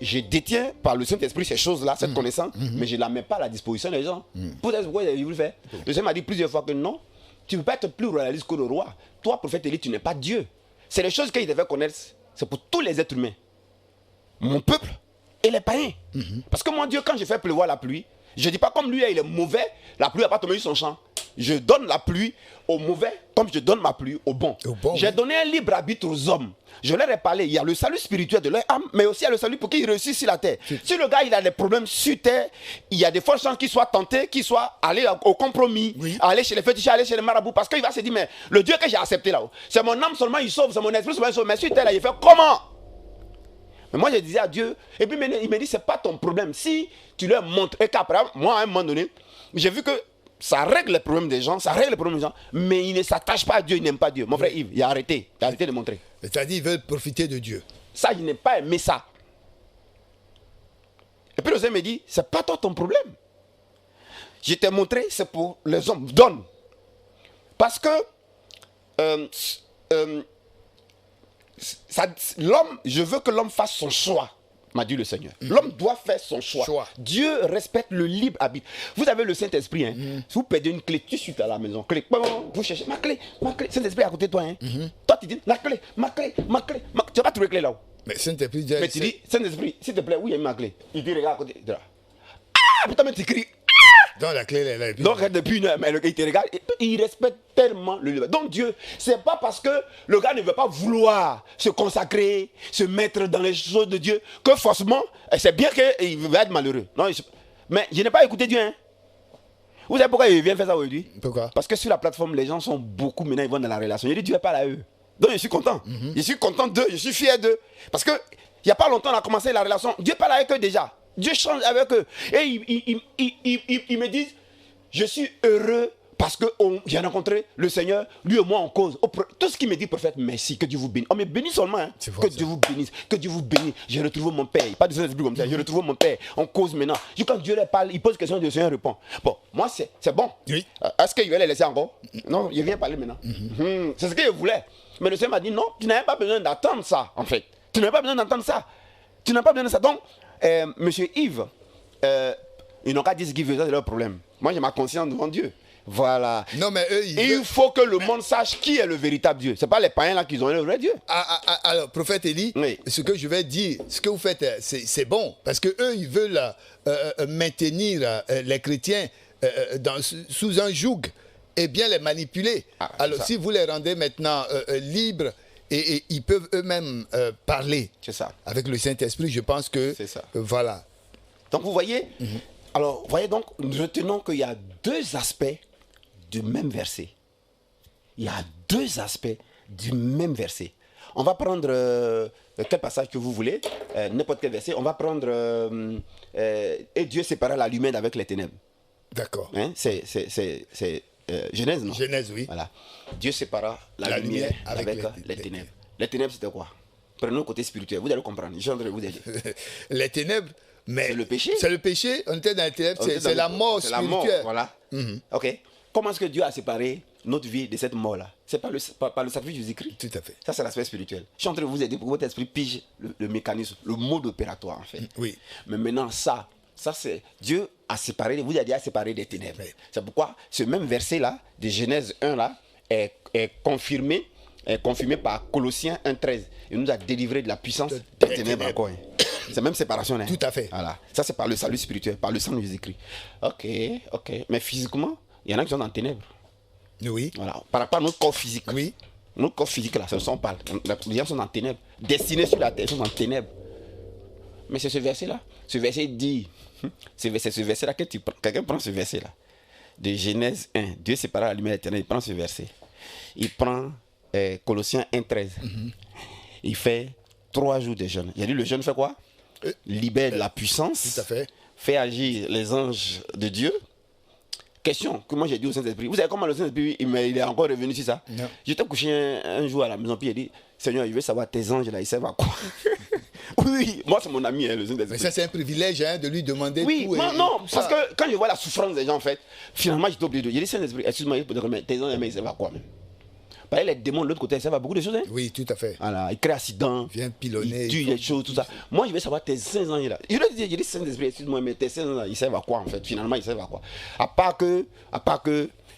je détiens par le Saint-Esprit ces choses-là, cette connaissance, mais je ne la mets pas à la disposition des gens. Pourquoi il veut le faire? Le Seigneur m'a dit plusieurs fois que non, tu ne peux pas être plus royaliste que le roi. Toi, prophète Élie, tu n'es pas Dieu. C'est les choses qu'il devait connaître, c'est pour tous les êtres humains. Mon peuple et les païens. Parce que mon Dieu, quand je fais pleuvoir la pluie, je ne dis pas comme lui, il est mauvais, la pluie n'a pas tombé sur son champ. Je donne la pluie aux mauvais comme je donne ma pluie aux bons. J'ai donné un libre arbitre aux hommes. Je leur ai parlé, il y a le salut spirituel de leur âme, mais aussi il y a le salut pour qu'ils réussissent sur la terre. Si le gars il a des problèmes sur terre, il y a des fortes chances qu'il soit tenté, qu'il soit allé au compromis, aller chez les féticheurs, aller chez les marabouts, parce qu'il va se dire, mais le Dieu que j'ai accepté là-haut, c'est mon âme seulement il sauve, c'est mon esprit seulement il sauve, mais sur terre là, il fait comment? Mais moi je disais à Dieu, et puis il me dit, c'est pas ton problème. Si tu leur montres, et qu'après, moi à un moment donné, j'ai vu que ça règle les problèmes des gens, mais il ne s'attache pas à Dieu, il n'aime pas Dieu. Mon frère Yves, il a arrêté de montrer. C'est-à-dire, ils veulent profiter de Dieu. Ça, je n'ai pas aimé ça. Et puis le Seigneur me dit, c'est pas toi ton problème. Je t'ai montré, c'est pour les hommes. Donne. Parce que l'homme, je veux que l'homme fasse son choix, m'a dit le Seigneur. L'homme doit faire son choix. Dieu respecte le libre arbitre. Vous avez le Saint-Esprit. Si vous perdez une clé, tu suis à la maison. Clé. Vous cherchez ma clé. Saint-Esprit est à côté de toi. Toi, tu dis la clé, ma clé. Tu n'as pas trouvé clé là-haut. Mais Saint-Esprit dit. Mais tu dis, Saint-Esprit, s'il te plaît, où est ma clé? Il dit, regarde à côté. Putain, mais tu cries. Donc la clé est là. Donc depuis une heure, mais le gars il te regarde, il respecte tellement le libre. Donc Dieu, c'est pas parce que le gars ne veut pas vouloir se consacrer, se mettre dans les choses de Dieu, que forcément, c'est bien qu'il va être malheureux. Non, mais je n'ai pas écouté Dieu. Vous savez pourquoi il vient faire ça aujourd'hui? Pourquoi? Parce que sur la plateforme, les gens sont beaucoup maintenant, ils vont dans la relation. Il dit, Dieu n'est pas là eux. Donc je suis content. Je suis content d'eux, je suis fier d'eux. Parce que il n'y a pas longtemps, on a commencé la relation. Dieu parle avec eux déjà. Dieu change avec eux. Et ils me disent, je suis heureux parce que j'ai rencontré le Seigneur, lui et moi en cause. Tout ce qu'il me dit, prophète, merci, que Dieu vous bénisse. On me bénit seulement, hein. Que Dieu vous bénisse, que Dieu vous bénisse. J'ai retrouvé mon Père. Pas de Saint-Esprit comme ça, j'ai retrouvé mon Père. On cause maintenant. Quand Dieu leur parle, il pose question, le Seigneur répond. Bon, moi c'est bon. Oui. Est-ce qu'il va les laisser encore? Non, il vient parler maintenant. C'est ce qu'il voulait. Mais le Seigneur m'a dit, non, tu n'avais pas besoin d'attendre ça, en fait. Tu n'avais pas besoin d'entendre ça. Tu n'as pas besoin de ça. Donc, monsieur Yves, ils n'ont qu'à dire ce qu'ils veulent, ça c'est leur problème. Moi j'ai ma conscience devant Dieu. Voilà. Non, mais eux, il faut que le monde sache qui est le véritable Dieu. Ce n'est pas les païens là qui ont le vrai Dieu. Alors, prophète Élie, oui. Ce que je vais dire, ce que vous faites, c'est bon. Parce qu'eux, ils veulent maintenir les chrétiens sous un joug et bien les manipuler. Alors, si vous les rendez maintenant libres, et ils peuvent eux-mêmes parler avec le Saint-Esprit, je pense que c'est ça. Voilà. Donc vous voyez, alors vous voyez donc, retenons qu'il y a deux aspects du même verset. Il y a deux aspects du même verset. On va prendre quel passage que vous voulez, n'importe quel verset. On va prendre et Dieu sépara la lumière avec les ténèbres. D'accord. Hein? C'est Genèse, non? Genèse, oui. Voilà. Dieu sépara la lumière avec les ténèbres. Les ténèbres, c'était quoi? Prenons le côté spirituel. Vous allez comprendre. Je suis en train de vous aider. Les ténèbres, mais c'est le péché. C'est le péché. On était dans les ténèbres. C'est la mort spirituelle. La mort, voilà. Ok. Comment est-ce que Dieu a séparé notre vie de cette mort-là? C'est par le sacrifice de Jésus-Christ. Tout à fait. Ça, c'est l'aspect spirituel. Je suis en train de vous aider pour que votre esprit pige le mécanisme, le mode opératoire, en fait. Oui. Mais maintenant, ça c'est Dieu a séparé, vous avez dit, a séparé des ténèbres. Oui. C'est pourquoi ce même verset-là, de Genèse 1, là, est confirmé par Colossiens 1,13. Il nous a délivré de la puissance des ténèbres encore. C'est même séparation. Hein. Tout à fait. Voilà. Ça, c'est par le salut spirituel, par le sang de Jésus-Christ. Ok. Mais physiquement, il y en a qui sont dans les ténèbres. Oui. Voilà. Par rapport à notre corps physique. Oui. Notre corps physique, là, c'est ce qu'on parle. Les gens sont dans les ténèbres. Destinés sur la terre, ils sont dans les ténèbres. Mais c'est ce verset-là. Ce verset dit, ce verset-là, quelqu'un prend ce verset-là. De Genèse 1, Dieu sépara la lumière éternelle, il prend ce verset. Il prend Colossiens 1,13. Il fait 3 jours de jeûne. Il a dit, le jeûne fait quoi? Libère de la puissance. Tout à fait. Fait agir les anges de Dieu. Question que moi j'ai dit au Saint-Esprit. Vous savez comment le Saint-Esprit, il est encore revenu sur ça? Non. J'étais couché un jour à la maison, puis il a dit, Seigneur, il veut savoir tes anges là, ils servent à quoi? Oui, moi c'est mon ami, le Saint-Esprit. Mais ça c'est un privilège de lui demander tout. Oui, non, parce que quand je vois la souffrance des gens, en fait, finalement j'étais obligé de dire, Saint-Esprit, excuse-moi, tes anges, ils servent à quoi même? Parce que les démons de l'autre côté, ils servent à beaucoup de choses. Hein. Oui, tout à fait. Voilà, ils créent accident, Viens pilonner. ils tuent les choses, tout ça. Moi, je vais savoir tes 16 ans là. Je dis Saint-Esprit, excuse-moi, mais tes 16 ans là, ils servent à quoi en fait? Finalement, ils servent à quoi? À part que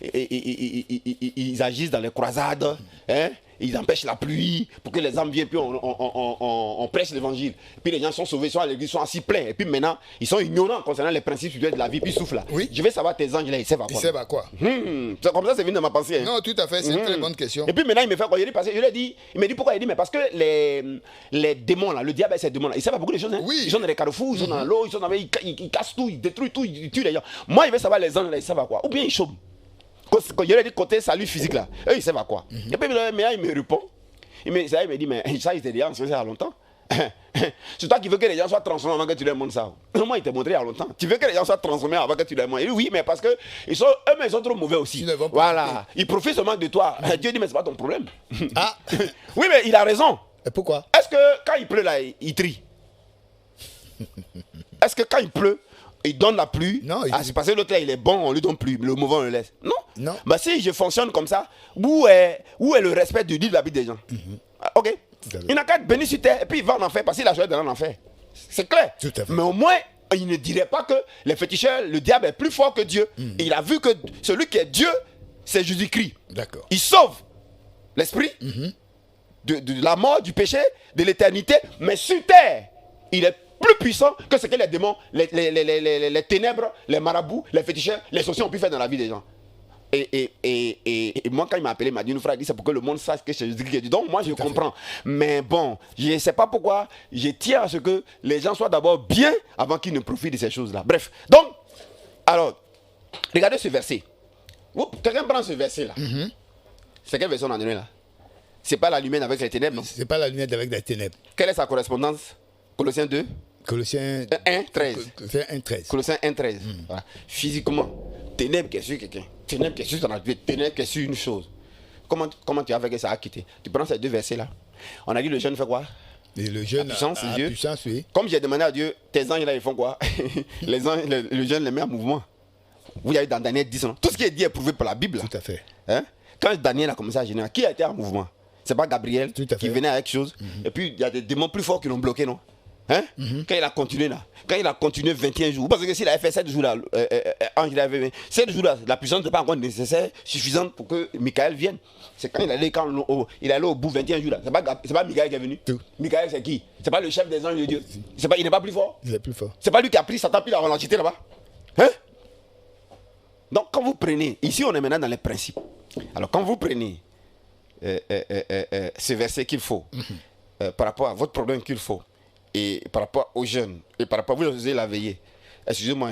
ils agissent dans les croisades, hein? Ils empêchent la pluie pour que les âmes viennent, puis on prêche l'évangile. Puis les gens sont sauvés, sont à l'église, sont assis pleins. Et puis maintenant, ils sont ignorants concernant les principes spirituels de la vie, puis ils souffrent là. Oui. Je vais savoir tes anges là, ils servent à quoi? Ils servent à quoi? C'est comme ça, c'est venu de ma pensée. Hein. Non, tout à fait, c'est une très bonne question. Et puis maintenant, il me fait quoi? Il me dit pourquoi? Il dit, mais parce que les démons là, le diable et ces démons là, ils servent à beaucoup de choses. Hein. Oui. Ils sont dans les carrefours, ils sont dans l'eau, ils cassent tout, ils détruisent tout, ils tuent les gens. Moi, il veut savoir les anges là, ils servent à quoi? Ou bien ils chôment. Quand il a dit côté salut physique là, eux ils servent à quoi? Et puis mais il me répond. Il me dit, mais ça, il était déjà enseigné il y a longtemps. C'est toi qui veux que les gens soient transformés avant que tu leur montres ça. Moi, il t'a montré il y a longtemps. Tu veux que les gens soient transformés avant que tu leur montres. Il dit, oui, mais parce que eux, ils sont trop mauvais aussi. Voilà. Ils profitent seulement de toi. Dieu dit, mais c'est pas ton problème. Ah. Oui, mais il a raison. Et pourquoi? Est-ce que quand il pleut là, il trie? Est-ce que quand il pleut, il donne la pluie? Non. C'est parce que l'autre là, il est bon, on lui donne plus. Le mauvais, on le laisse. Non. Non. Bah, si je fonctionne comme ça, où est le respect du lit de la vie des gens? Ok. Il n'a qu'à être béni sur terre et puis il va en enfer parce qu'il a choisi d'aller en enfer. C'est clair. Tout à fait. Mais au moins, il ne dirait pas que les féticheurs, le diable est plus fort que Dieu. Il a vu que celui qui est Dieu, c'est Jésus-Christ. D'accord. Il sauve l'esprit de la mort, du péché, de l'éternité, mais sur terre, il est plus puissant que ce que les démons, les ténèbres, les marabouts, les féticheurs, les sorciers ont pu faire dans la vie des gens. Et moi, quand il m'a appelé, il m'a dit, frère, c'est pour que le monde sache que c'est Jésus-Christ qui est Dieu. Donc, moi, je comprends. Mais bon, je ne sais pas pourquoi je tiens à ce que les gens soient d'abord bien avant qu'ils ne profitent de ces choses-là. Bref. Donc, alors, regardez ce verset. Quelqu'un prend ce verset-là. C'est quelle version on a donné là? C'est pas la lumière avec les ténèbres, non? C'est pas la lumière avec les ténèbres. Quelle est sa correspondance? Colossiens 2? Colossiens 1, 13. Colossiens 1, 13. Colossiens 1, 13. Voilà. Physiquement, ténèbres qui est sur quelqu'un, ténèbres qui est sur ton activité, ténèbres qui est sur une chose. Comment tu as fait que ça a quitté? Tu prends ces deux versets-là. On a dit le jeune fait quoi? Et le jeune a Dieu. puissance, oui. Comme j'ai demandé à Dieu, tes anges là, ils font quoi? Les anges, le jeune les met en mouvement. Vous avez dans Daniel 10 ans. Tout ce qui est dit est prouvé par la Bible. Tout à fait. Hein? Quand Daniel a commencé à gêner, qui a été en mouvement? C'est pas Gabriel Tout à qui fait. venait avec chose. Et puis il y a des démons plus forts qui l'ont bloqué, non? Hein? Quand il a continué là, quand il a continué 21 jours, parce que s'il avait fait 7 jours là, il avait 7 jours là, la puissance n'est pas encore nécessaire, suffisante pour que Michael vienne. C'est quand il allait au bout 21 jours là. C'est pas Michael qui est venu. Tout. Michael c'est qui? C'est pas le chef des anges de Dieu. Il n'est pas plus fort. Il est plus fort. C'est pas lui qui a pris Satan puis l'a ralenti là-bas. Hein? Donc quand vous prenez, ici on est maintenant dans les principes. Alors quand vous prenez ce verset qu'il faut, par rapport à votre problème qu'il faut, et par rapport aux jeunes, et par rapport à vous, vous allez la veiller. Excusez-moi,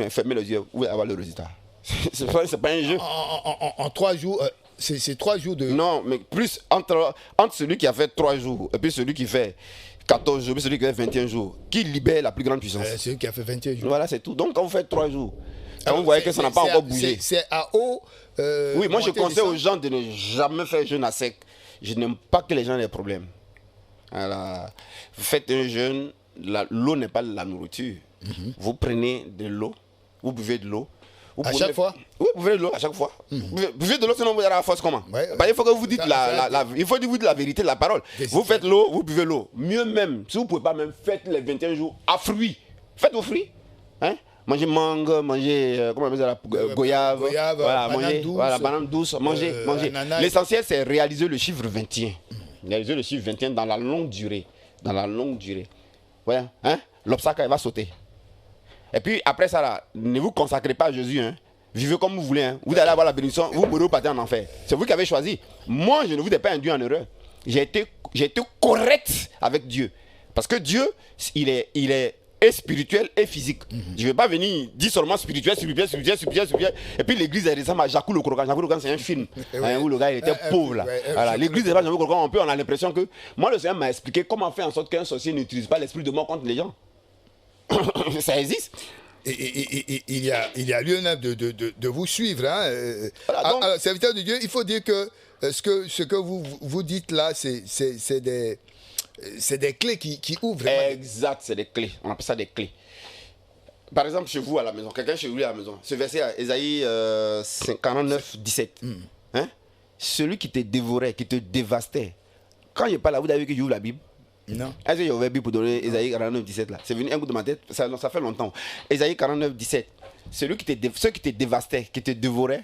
fermez les yeux, vous allez avoir le résultat. C'est pas un jeu. En 3 jours, c'est 3 jours de... Non, mais plus entre celui qui a fait 3 jours, et puis celui qui fait 14 jours, puis celui qui fait 21 jours, qui libère la plus grande puissance. celui qui a fait 21 jours. Voilà, c'est tout. Donc quand vous faites 3 jours, quand Alors, vous voyez que ça n'a pas encore bougé. C'est à eau. Oui, moi je montée conseille aux descente. gens de ne jamais faire jeûne à sec. Je n'aime pas que les gens aient des problèmes. Voilà. Vous faites un jeûne, l'eau n'est pas la nourriture. Vous prenez de l'eau, vous buvez de l'eau. À chaque fois? Oui, vous buvez de l'eau à chaque fois. Vous buvez de l'eau, sinon vous allez à la force comment? Ouais, Il faut que vous dites il faut que vous dites la vérité de la parole. Vous faites l'eau, vous buvez l'eau. Mieux même, si vous ne pouvez pas même, faites les 21 jours à fruits. Faites vos fruits. Hein? Mangez mangue, mangez comment on appelle ça, goyave, voilà, banane douce, mangez. ananas. L'essentiel c'est réaliser le chiffre 21. Réaliser le chiffre 21 dans la longue durée. Voilà, hein? L'obstacle va sauter. Et puis après ça là, ne vous consacrez pas à Jésus, hein? Vivez comme vous voulez, hein? Vous allez avoir la bénédiction, vous mourrez au partir en enfer. C'est vous qui avez choisi. Moi je ne vous ai pas induit en erreur. J'ai été correct avec Dieu. Parce que Dieu, il est spirituel et physique. Je ne vais pas venir dire seulement spirituel. Et puis l'église elle ressemble à Jacou le Croquant. Jacou le Croquant c'est un film où le gars il était pauvre là. Voilà. L'église de Jacou le Croquant, on a l'impression que moi le Seigneur m'a expliqué comment faire en sorte qu'un sorcier n'utilise pas l'esprit de mort contre les gens. Ça existe. Et il y a lieu de vous suivre. Hein. Voilà, donc, alors, serviteur de Dieu, il faut dire que ce que vous dites là, c'est des clés qui ouvrent. Exact, c'est des clés. On appelle ça des clés. Par exemple, chez vous à la maison, quelqu'un chez vous à la maison, ce verset, Ésaïe 49, 17. Hein? celui qui te dévorait, qui te dévastait. Quand je parle là, vous avez vu que j'ouvre la Bible? Non. Est-ce que j'ai ouvert la Bible pour donner Ésaïe 49, 17 là? C'est venu un coup de ma tête, ça fait longtemps. Ésaïe 49, 17. Ceux qui te dévastaient, qui te dévoraient,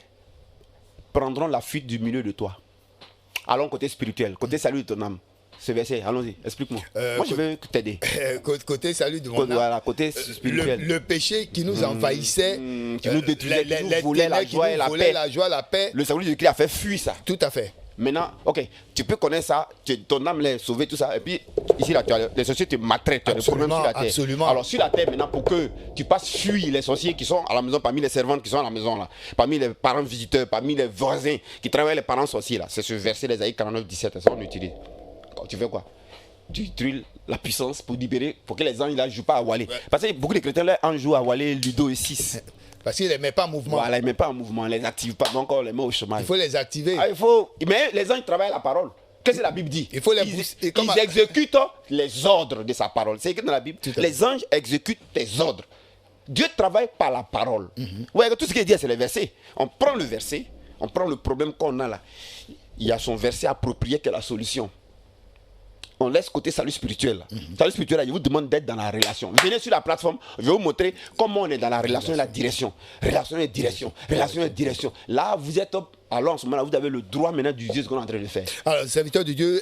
prendront la fuite du milieu de toi. Allons côté spirituel, côté salut de ton âme. Ce verset, allons-y, explique-moi. Moi, je veux t'aider. Côté salut de mon âme. Voilà, côté spirituel. Le péché qui nous envahissait, qui nous détruisait, qui nous volait la joie et la volait paix. la joie, la paix. Le salut de Christ a fait fuir ça. Tout à fait. Maintenant, ok, tu peux connaître ça, ton âme l'est sauvée, tout ça, et puis ici, là, les sorciers te maltraitent, tu as des problèmes sur la terre. Absolument. Alors, sur la terre, maintenant, pour que tu passes fuir les sorciers qui sont à la maison, parmi les servantes qui sont à la maison, là, parmi les parents visiteurs, parmi les voisins qui travaillent les parents sorciers, là, c'est ce verset d'Ésaïe 49, 17, ça on utilise. Tu fais quoi? Tu utilises la puissance pour libérer, pour que les anges ne jouent pas à Wallet. Ouais. Parce que beaucoup de chrétiens, là, en jouent à Wallet, Ludo et 6. Parce qu'ils ne les mettent pas en mouvement. Voilà, ils ne mettent pas en mouvement, ils ne les activent pas, donc on les met au chômage. Il faut les activer. Ah, mais les anges travaillent la parole. Qu'est-ce que la Bible dit? Il faut les pousser. Ils exécutent les ordres de sa parole. C'est écrit dans la Bible. Les anges exécutent tes ordres. Dieu travaille par la parole. Ouais, tout ce qu'il dit, c'est les versets. On prend le verset, on prend le problème qu'on a là. Il y a son verset approprié qui est la solution. On laisse côté salut spirituel. Salut spirituel, je vous demande d'être dans la relation. Venez sur la plateforme, je vais vous montrer comment on est dans la relation et la direction. Relation et direction. Relation et direction. Là, vous êtes top. Alors, en ce moment-là, vous avez le droit maintenant d'utiliser ce qu'on est en train de faire. Alors, serviteur de Dieu,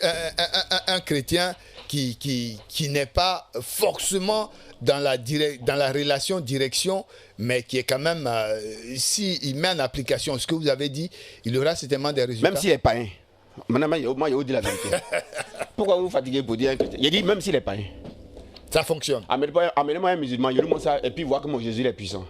un chrétien qui n'est pas forcément dans la relation direction, mais qui est quand même, s'il met en application ce que vous avez dit, il aura certainement des résultats. Même s'il est païen. Maintenant, moi, je vous dis la vérité. Pourquoi vous fatiguez pour dire un chrétien? Il dit même s'il est païen. Ça fonctionne. Amenez-moi un musulman, je lui montre ça, et puis voir que mon Jésus est puissant.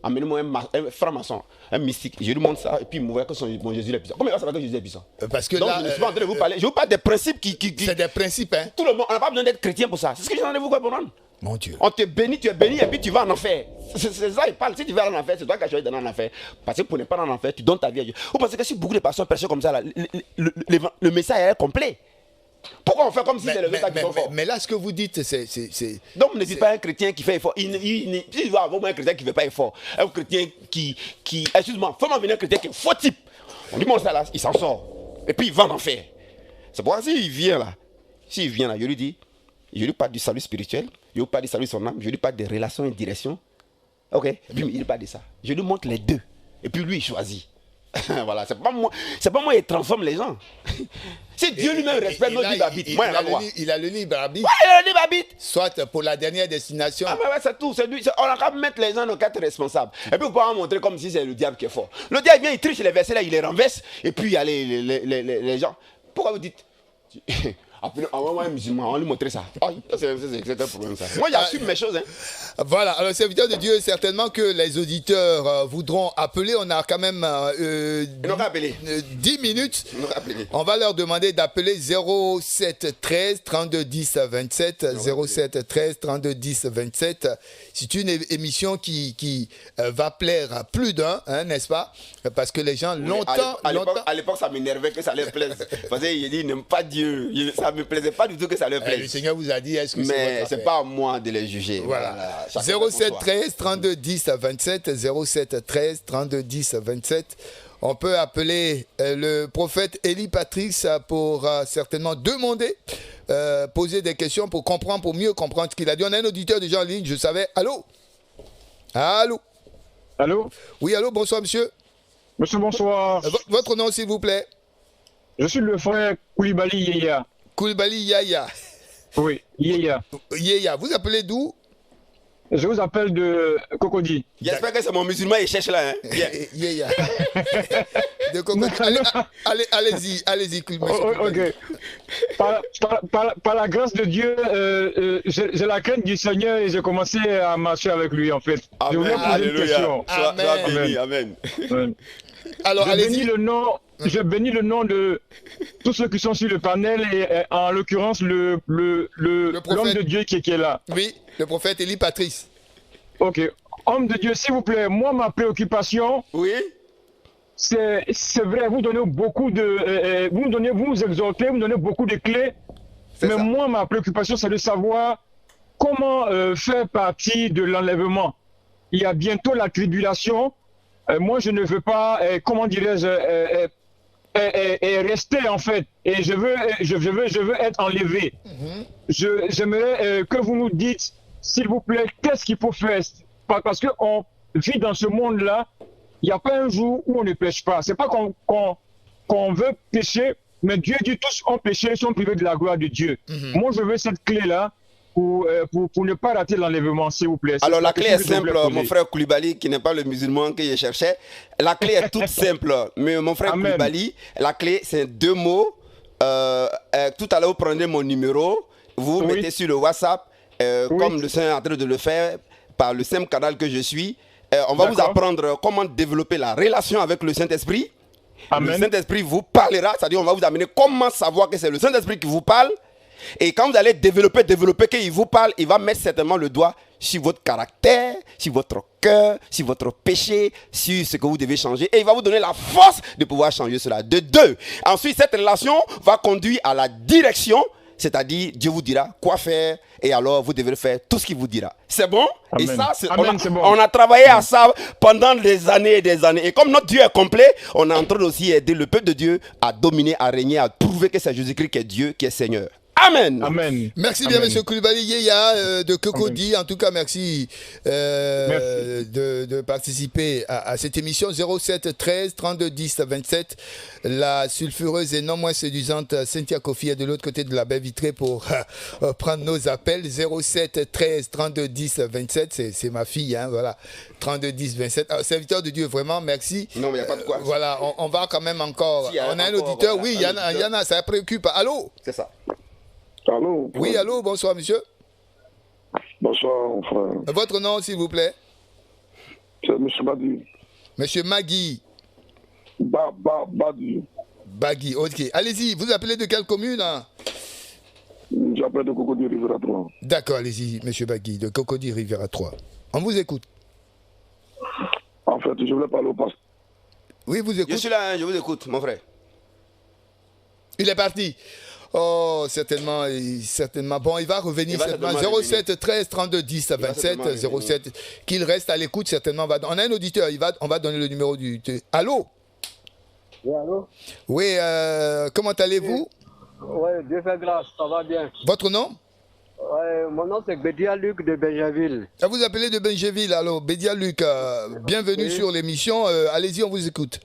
Amenez-moi un franc-maçon, un mystique, je lui montre ça, et puis il me voit que mon Jésus est puissant. Comment il va savoir que Jésus est puissant? Parce que donc, là, je ne suis pas en train de vous parler. Je vous parle des principes qui... C'est des principes, hein. Tout le monde, on n'a pas besoin d'être chrétien pour ça. C'est ce que j'ai demandé vous comprendre. Mon Dieu. On te bénit, tu es béni, et puis tu vas en enfer. C'est ça, il parle. Si tu vas en enfer, c'est toi qui as choisi d'aller en enfer. Parce que pour ne pas en enfer, tu donnes ta vie à Dieu. Vous pensez que si beaucoup de personnes prêchent comme ça, là, le message est complet. Pourquoi on fait comme si c'est le message qui sont forts? Mais là, ce que vous dites, c'est... Donc, ne dites pas un chrétien qui fait effort. Il doit avoir un chrétien qui ne fait pas effort. Un chrétien qui excuse-moi, faut-moi venir un chrétien qui est faux type. On lui montre ça là, il s'en sort. Et puis il va en enfer. C'est pourquoi s'il vient là, je lui dis, je lui parle du salut spirituel, je lui parle du salut de son âme, je lui parle des relations et direction. Ok? Et puis il lui parle de ça. Je lui montre les deux. Et puis lui, il choisit. Voilà, c'est pas moi qui transforme les gens. C'est Dieu lui-même respecte notre libre arbitre. Moi, il a le libre arbitre. Ouais, il a le libre arbitre. Soit pour la dernière destination. Ah, mais ouais, c'est tout. On a qu'à mettre les gens dans le cadre responsable. Et puis, on peut en montrer comme si c'est le diable qui est fort. Le diable vient, il triche les versets là, il les renverse. Et puis, il y a les gens. Pourquoi vous dites moi un musulman, on lui montrer ça. Oh, c'est un problème ça. Moi j'assume mes choses. Hein. Voilà, alors serviteur de Dieu, certainement que les auditeurs voudront appeler. On a quand même 10 minutes. On va leur demander d'appeler 07 13 32 10 27. 07 13 32 10 27. C'est une émission qui va plaire à plus d'un, hein, n'est-ce pas? Parce que les gens longtemps... À l'époque, ça m'énervait que ça leur plaise. Parce qu'il dit, n'aime pas Dieu. Ça ne me plaisait pas du tout que ça leur plaise. Le Seigneur vous a dit, est-ce que mais c'est pas à moi de les juger. Voilà. 07 13 32 10 27. 07 13 32 10 27. On peut appeler le prophète Élie Patrice pour certainement demander, poser des questions pour comprendre, pour mieux comprendre ce qu'il a dit. On a un auditeur déjà en ligne, je savais. Allô? Allô? Allô? Oui, allô, bonsoir monsieur. Monsieur, bonsoir. Votre nom s'il vous plaît? Je suis le frère Koulibaly Yaya. Koulibaly Yaya. Oui, Yaya. Yaya, vous appelez d'où? Je vous appelle de Cocody. J'espère que c'est mon musulman qui cherche là. Hein. Yaya. De Cocody. Allez-y, Koulibaly. Ok. Par la grâce de Dieu, j'ai la crainte du Seigneur et j'ai commencé à marcher avec lui en fait. Amen. Je voulais poser une question. Amen. Alors, je bénis le nom de tous ceux qui sont sur le panel et en l'occurrence l'homme de Dieu qui est là. Oui, le prophète Élie Patrice. Ok. Homme de Dieu, s'il vous plaît, moi ma préoccupation, oui, c'est vrai, vous donnez beaucoup de, vous nous exhortez, vous donnez beaucoup de clés, mais moi ma préoccupation c'est de savoir comment faire partie de l'enlèvement. Il y a bientôt la tribulation. Moi, je ne veux pas, comment dirais-je, est resté en fait, et je veux être enlevé. J'aimerais que vous nous dites, s'il vous plaît, qu'est-ce qu'il faut faire, parce qu'on vit dans ce monde-là. Il n'y a pas un jour où on ne pêche pas. C'est pas qu'on veut pécher, mais Dieu dit tous ont péché et sont privés de la gloire de Dieu. Moi, je veux cette clé-là pour ne pas rater l'enlèvement, s'il vous plaît. Alors la clé est simple, mon frère Koulibaly, qui n'est pas le musulman que je cherchais. La clé est toute simple, mais mon frère Koulibaly, la clé c'est 2 mots. Tout à l'heure, vous prenez mon numéro, vous mettez sur le WhatsApp, comme le Saint est en train de le faire, par le simple canal que je suis. On va vous apprendre comment développer la relation avec le Saint-Esprit. Le Saint-Esprit vous parlera, c'est-à-dire on va vous amener comment savoir que c'est le Saint-Esprit qui vous parle. Et quand vous allez développer qu'il vous parle, il va mettre certainement le doigt sur votre caractère, sur votre cœur, sur votre péché, sur ce que vous devez changer. Et il va vous donner la force de pouvoir changer cela. De 2. Ensuite, cette relation va conduire à la direction, c'est-à-dire Dieu vous dira quoi faire et alors vous devez faire tout ce qu'il vous dira. C'est bon? Amen. Et ça, Bon. on a travaillé à ça pendant des années et des années. Et comme notre Dieu est complet, on est en train aussi aider le peuple de Dieu à dominer, à régner, à prouver que c'est Jésus-Christ qui est Dieu, qui est Seigneur. Amen. Amen. Merci bien, monsieur Koulibaly Yéya de Cocody. En tout cas, merci, de participer à cette émission. 07 13 32 10 27. La sulfureuse et non moins séduisante Cynthia Kofi est de l'autre côté de la baie vitrée pour prendre nos appels. 07 13 32 10 27. C'est ma fille, hein, voilà. 32 10 27. Alors, serviteur de Dieu, vraiment, merci. Non, mais il n'y a pas de quoi. Voilà, on va quand même encore. Si, on a un auditeur, voilà, oui, il y en a, ça préoccupe. Allô? C'est ça. Allô? Oui, allô, bonsoir, monsieur. Bonsoir, mon frère. Votre nom, s'il vous plaît? C'est M. Badi. Monsieur Magui. Badi. Bagui, ok. Allez-y, vous appelez de quelle commune, hein? J'appelle de Cocody Riviera 3. D'accord, allez-y, monsieur Bagui, de Cocody Riviera 3. On vous écoute. En fait, je voulais parler au pasteur. Oui, vous écoutez. Je suis là, je vous écoute, mon frère. Il est parti. Oh, certainement. Bon, il va revenir certainement. 07 13 32 10 27. 07. Qu'il reste à l'écoute, certainement. On a un auditeur, on va donner le numéro du. Allô? Oui, allô? Oui, comment allez-vous? Oui, Dieu fait grâce, ça va bien. Votre nom? Ouais, mon nom c'est Bédia Luc de Benjaville. Ça vous appelez de Benjaville, alors Bédia Luc, bienvenue sur l'émission. Allez-y, on vous écoute.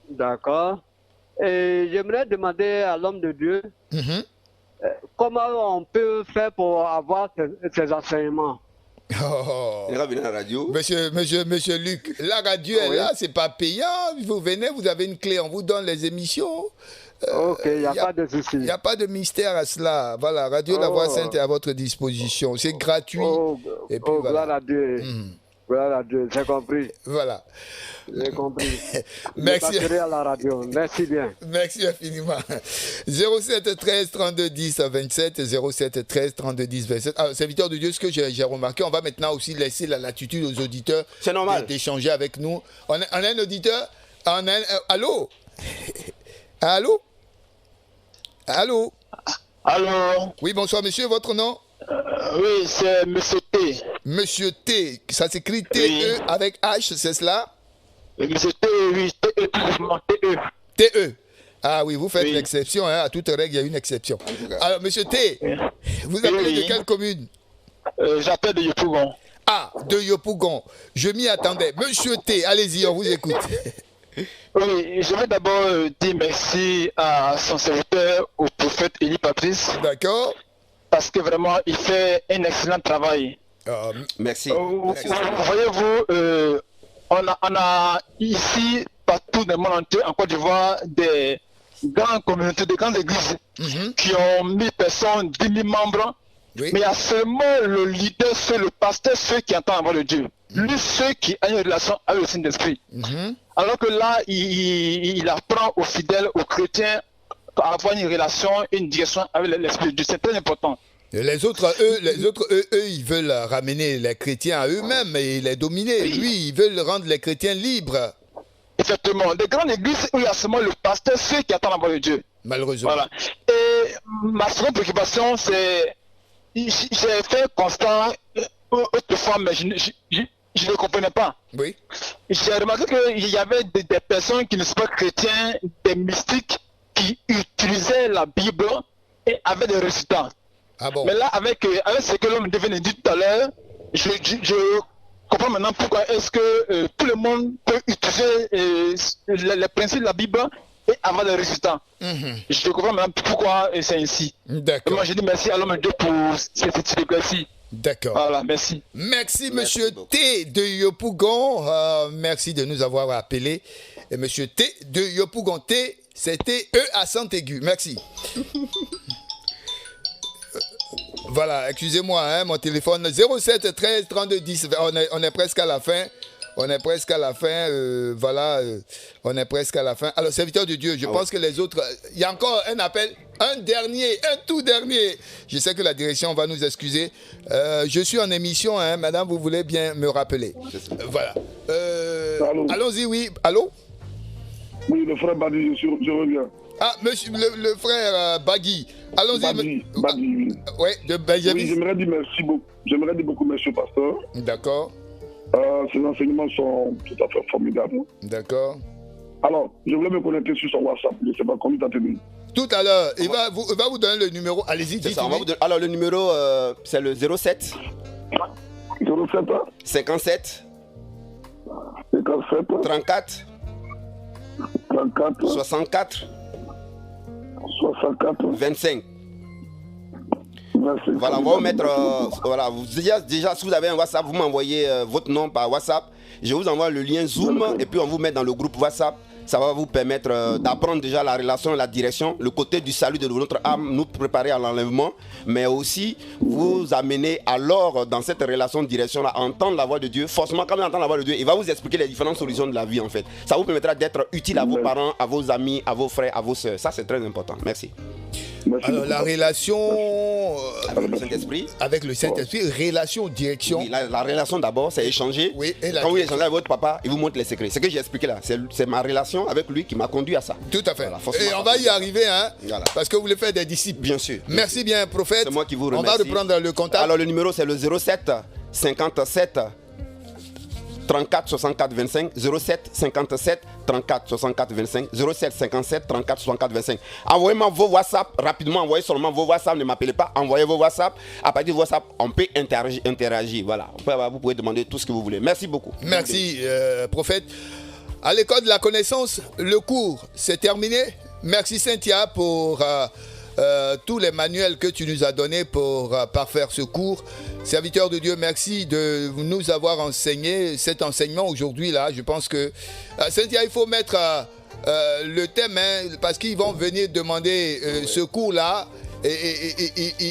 D'accord. Et j'aimerais demander à l'homme de Dieu comment on peut faire pour avoir ces enseignements. Oh. Il va venir à la radio. Monsieur Luc, la radio est là, c'est pas payant. Vous venez, vous avez une clé, on vous donne les émissions. Ok, il n'y a pas de souci. Il n'y a pas de mystère à cela. Voilà, Radio La Voix Sainte est à votre disposition. C'est gratuit. Et puis, voilà. Gloire à Dieu. Gloire à Dieu, j'ai compris. Voilà. J'ai compris. Merci. Je à la radio. Merci bien. Merci infiniment. 07 13 32 10 27. 07 13 32 10 27. Alors, serviteur de Dieu, ce que j'ai remarqué, on va maintenant aussi laisser la latitude aux auditeurs. C'est normal. D'échanger avec nous. On a un auditeur. Allô? Allô? Allô? Alors, oui, bonsoir monsieur, votre nom? Oui, c'est Monsieur T. Monsieur T, ça s'écrit T-E avec H, c'est cela? Monsieur T, oui, T-E, T-E. T-E. Ah oui, vous faites l'exception, hein, à toute règle, il y a une exception. Alors, monsieur T, vous appelez de quelle commune? J'appelle de Yopougon. Ah, de Yopougon. Je m'y attendais. Monsieur T, allez-y, on vous écoute. Oui, je vais d'abord dire merci à son serviteur, au prophète Élie Patrice. D'accord. Parce que vraiment, il fait un excellent travail. Merci. Voyez-vous, on a ici, partout dans le monde entier, en Côte d'Ivoire, des grandes communautés, des grandes églises qui ont 1000 personnes, 10 000 membres. Oui. Mais il y a seulement le leader, le pasteur, ceux qui entendent avoir le Dieu. Lui, ceux qui ont une relation avec le Saint-Esprit. Alors que là, il apprend aux fidèles, aux chrétiens, à avoir une relation, une direction avec l'Esprit de Dieu. C'est très important. Les autres, eux, ils veulent ramener les chrétiens à eux-mêmes et les dominer. Oui. Lui, ils veulent rendre les chrétiens libres. Effectivement. Des grandes églises où il y a seulement le pasteur, ceux qui attendent avoir le Dieu. Malheureusement. Voilà. Et ma seconde préoccupation, c'est... J'ai fait constat autrefois, mais je ne comprenais pas. Oui. J'ai remarqué qu'il y avait des personnes qui ne sont pas chrétiens, des mystiques, qui utilisaient la Bible et avaient des résultats. Ah bon? Mais là, avec ce que l'homme devait dire tout à l'heure, je comprends maintenant pourquoi est-ce que tout le monde peut utiliser les principes de la Bible et avoir des résultats. Je comprends maintenant pourquoi c'est ainsi. D'accord. Moi, je dis merci à l'homme de Dieu pour cette éclaircie. D'accord. Voilà, merci. Merci, monsieur T de Yopougon. Merci de nous avoir appelés. Et monsieur T de Yopougon. T, c'était E accent aigu. Merci. Voilà, excusez-moi, hein, mon téléphone 07 13 32 10. On est presque à la fin. On est presque à la fin. On est presque à la fin. Alors, serviteur de Dieu, je pense que les autres. Il y a encore un appel. Un tout dernier. Je sais que la direction va nous excuser. Je suis en émission, hein, madame, vous voulez bien me rappeler. Voilà. Allons-y, oui. Allô? Oui, le frère Badi, je reviens. Ah, monsieur, le frère Bagui. Allons-y. Badi. Oui, de Benjamin. Oui, j'aimerais dire merci beaucoup. J'aimerais dire beaucoup merci au pasteur. D'accord. Ces enseignements sont tout à fait formidables. D'accord. Alors, je voulais me connecter sur son WhatsApp. Je ne sais pas comment t'as tenu. Tout à l'heure, il va vous donner le numéro. Allez-y, dites-moi. Alors, le numéro, c'est le 07 57 34 64 25. Voilà, on va vous mettre. Voilà, déjà, si vous avez un WhatsApp, vous m'envoyez votre nom par WhatsApp. Je vous envoie le lien Zoom et puis on vous met dans le groupe WhatsApp. Ça va vous permettre d'apprendre déjà la relation, la direction, le côté du salut de notre âme, nous préparer à l'enlèvement, mais aussi vous amener alors dans cette relation de direction-là à entendre la voix de Dieu. Forcément, quand vous entendez la voix de Dieu, il va vous expliquer les différentes solutions de la vie en fait. Ça vous permettra d'être utile à vos parents, à vos amis, à vos frères, à vos soeurs. Ça, c'est très important. Merci. Alors, la relation avec le Saint-Esprit. Avec le Saint-Esprit, relation, direction. Oui, la relation d'abord, c'est échanger. Oui, et quand vous échangez avec votre papa, il vous montre les secrets. Ce que j'ai expliqué là, c'est ma relation avec lui qui m'a conduit à ça. Tout à fait. Voilà, et on va y arriver, hein, voilà. parce que vous voulez faire des disciples. Bien sûr. Merci bien, prophète. C'est moi qui vous remercie. On va reprendre le contact. Alors, le numéro, c'est le 07 57 34 64 25 07 57 34 64 25 07 57 34 64 25. Envoyez-moi vos WhatsApp rapidement, envoyez seulement vos WhatsApp, ne m'appelez pas, envoyez vos WhatsApp. À partir de WhatsApp, on peut interagir. Voilà, vous pouvez demander tout ce que vous voulez. Merci beaucoup. Merci, prophète. À l'école de la connaissance, le cours s'est terminé. Merci Cynthia pour tous les manuels que tu nous as donnés pour parfaire ce cours. Serviteur de Dieu, merci de nous avoir enseigné cet enseignement aujourd'hui là. Je pense que Cynthia, il faut mettre le thème, hein, parce qu'ils vont venir demander ce cours là et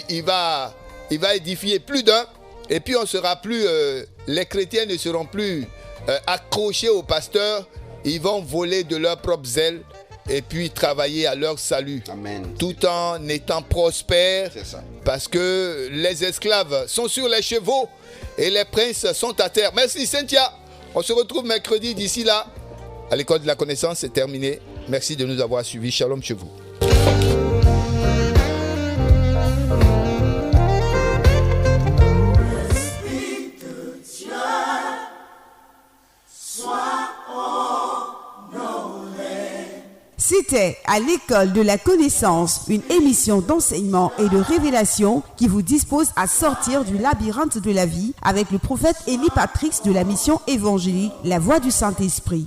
il va édifier plus d'un. Et puis on sera plus, les chrétiens ne seront plus accrochés au pasteur. Ils vont voler de leur propre zèle et puis travailler à leur salut. Amen. Tout en étant prospères. C'est ça. Parce que les esclaves sont sur les chevaux et les princes sont à terre. Merci Cynthia. On se retrouve mercredi. D'ici là, à l'école de la connaissance, c'est terminé. Merci de nous avoir suivis. Shalom chez vous. C'était à l'école de la connaissance, une émission d'enseignement et de révélation qui vous dispose à sortir du labyrinthe de la vie avec le prophète Élie Patrick de la mission évangélique La Voix du Saint-Esprit.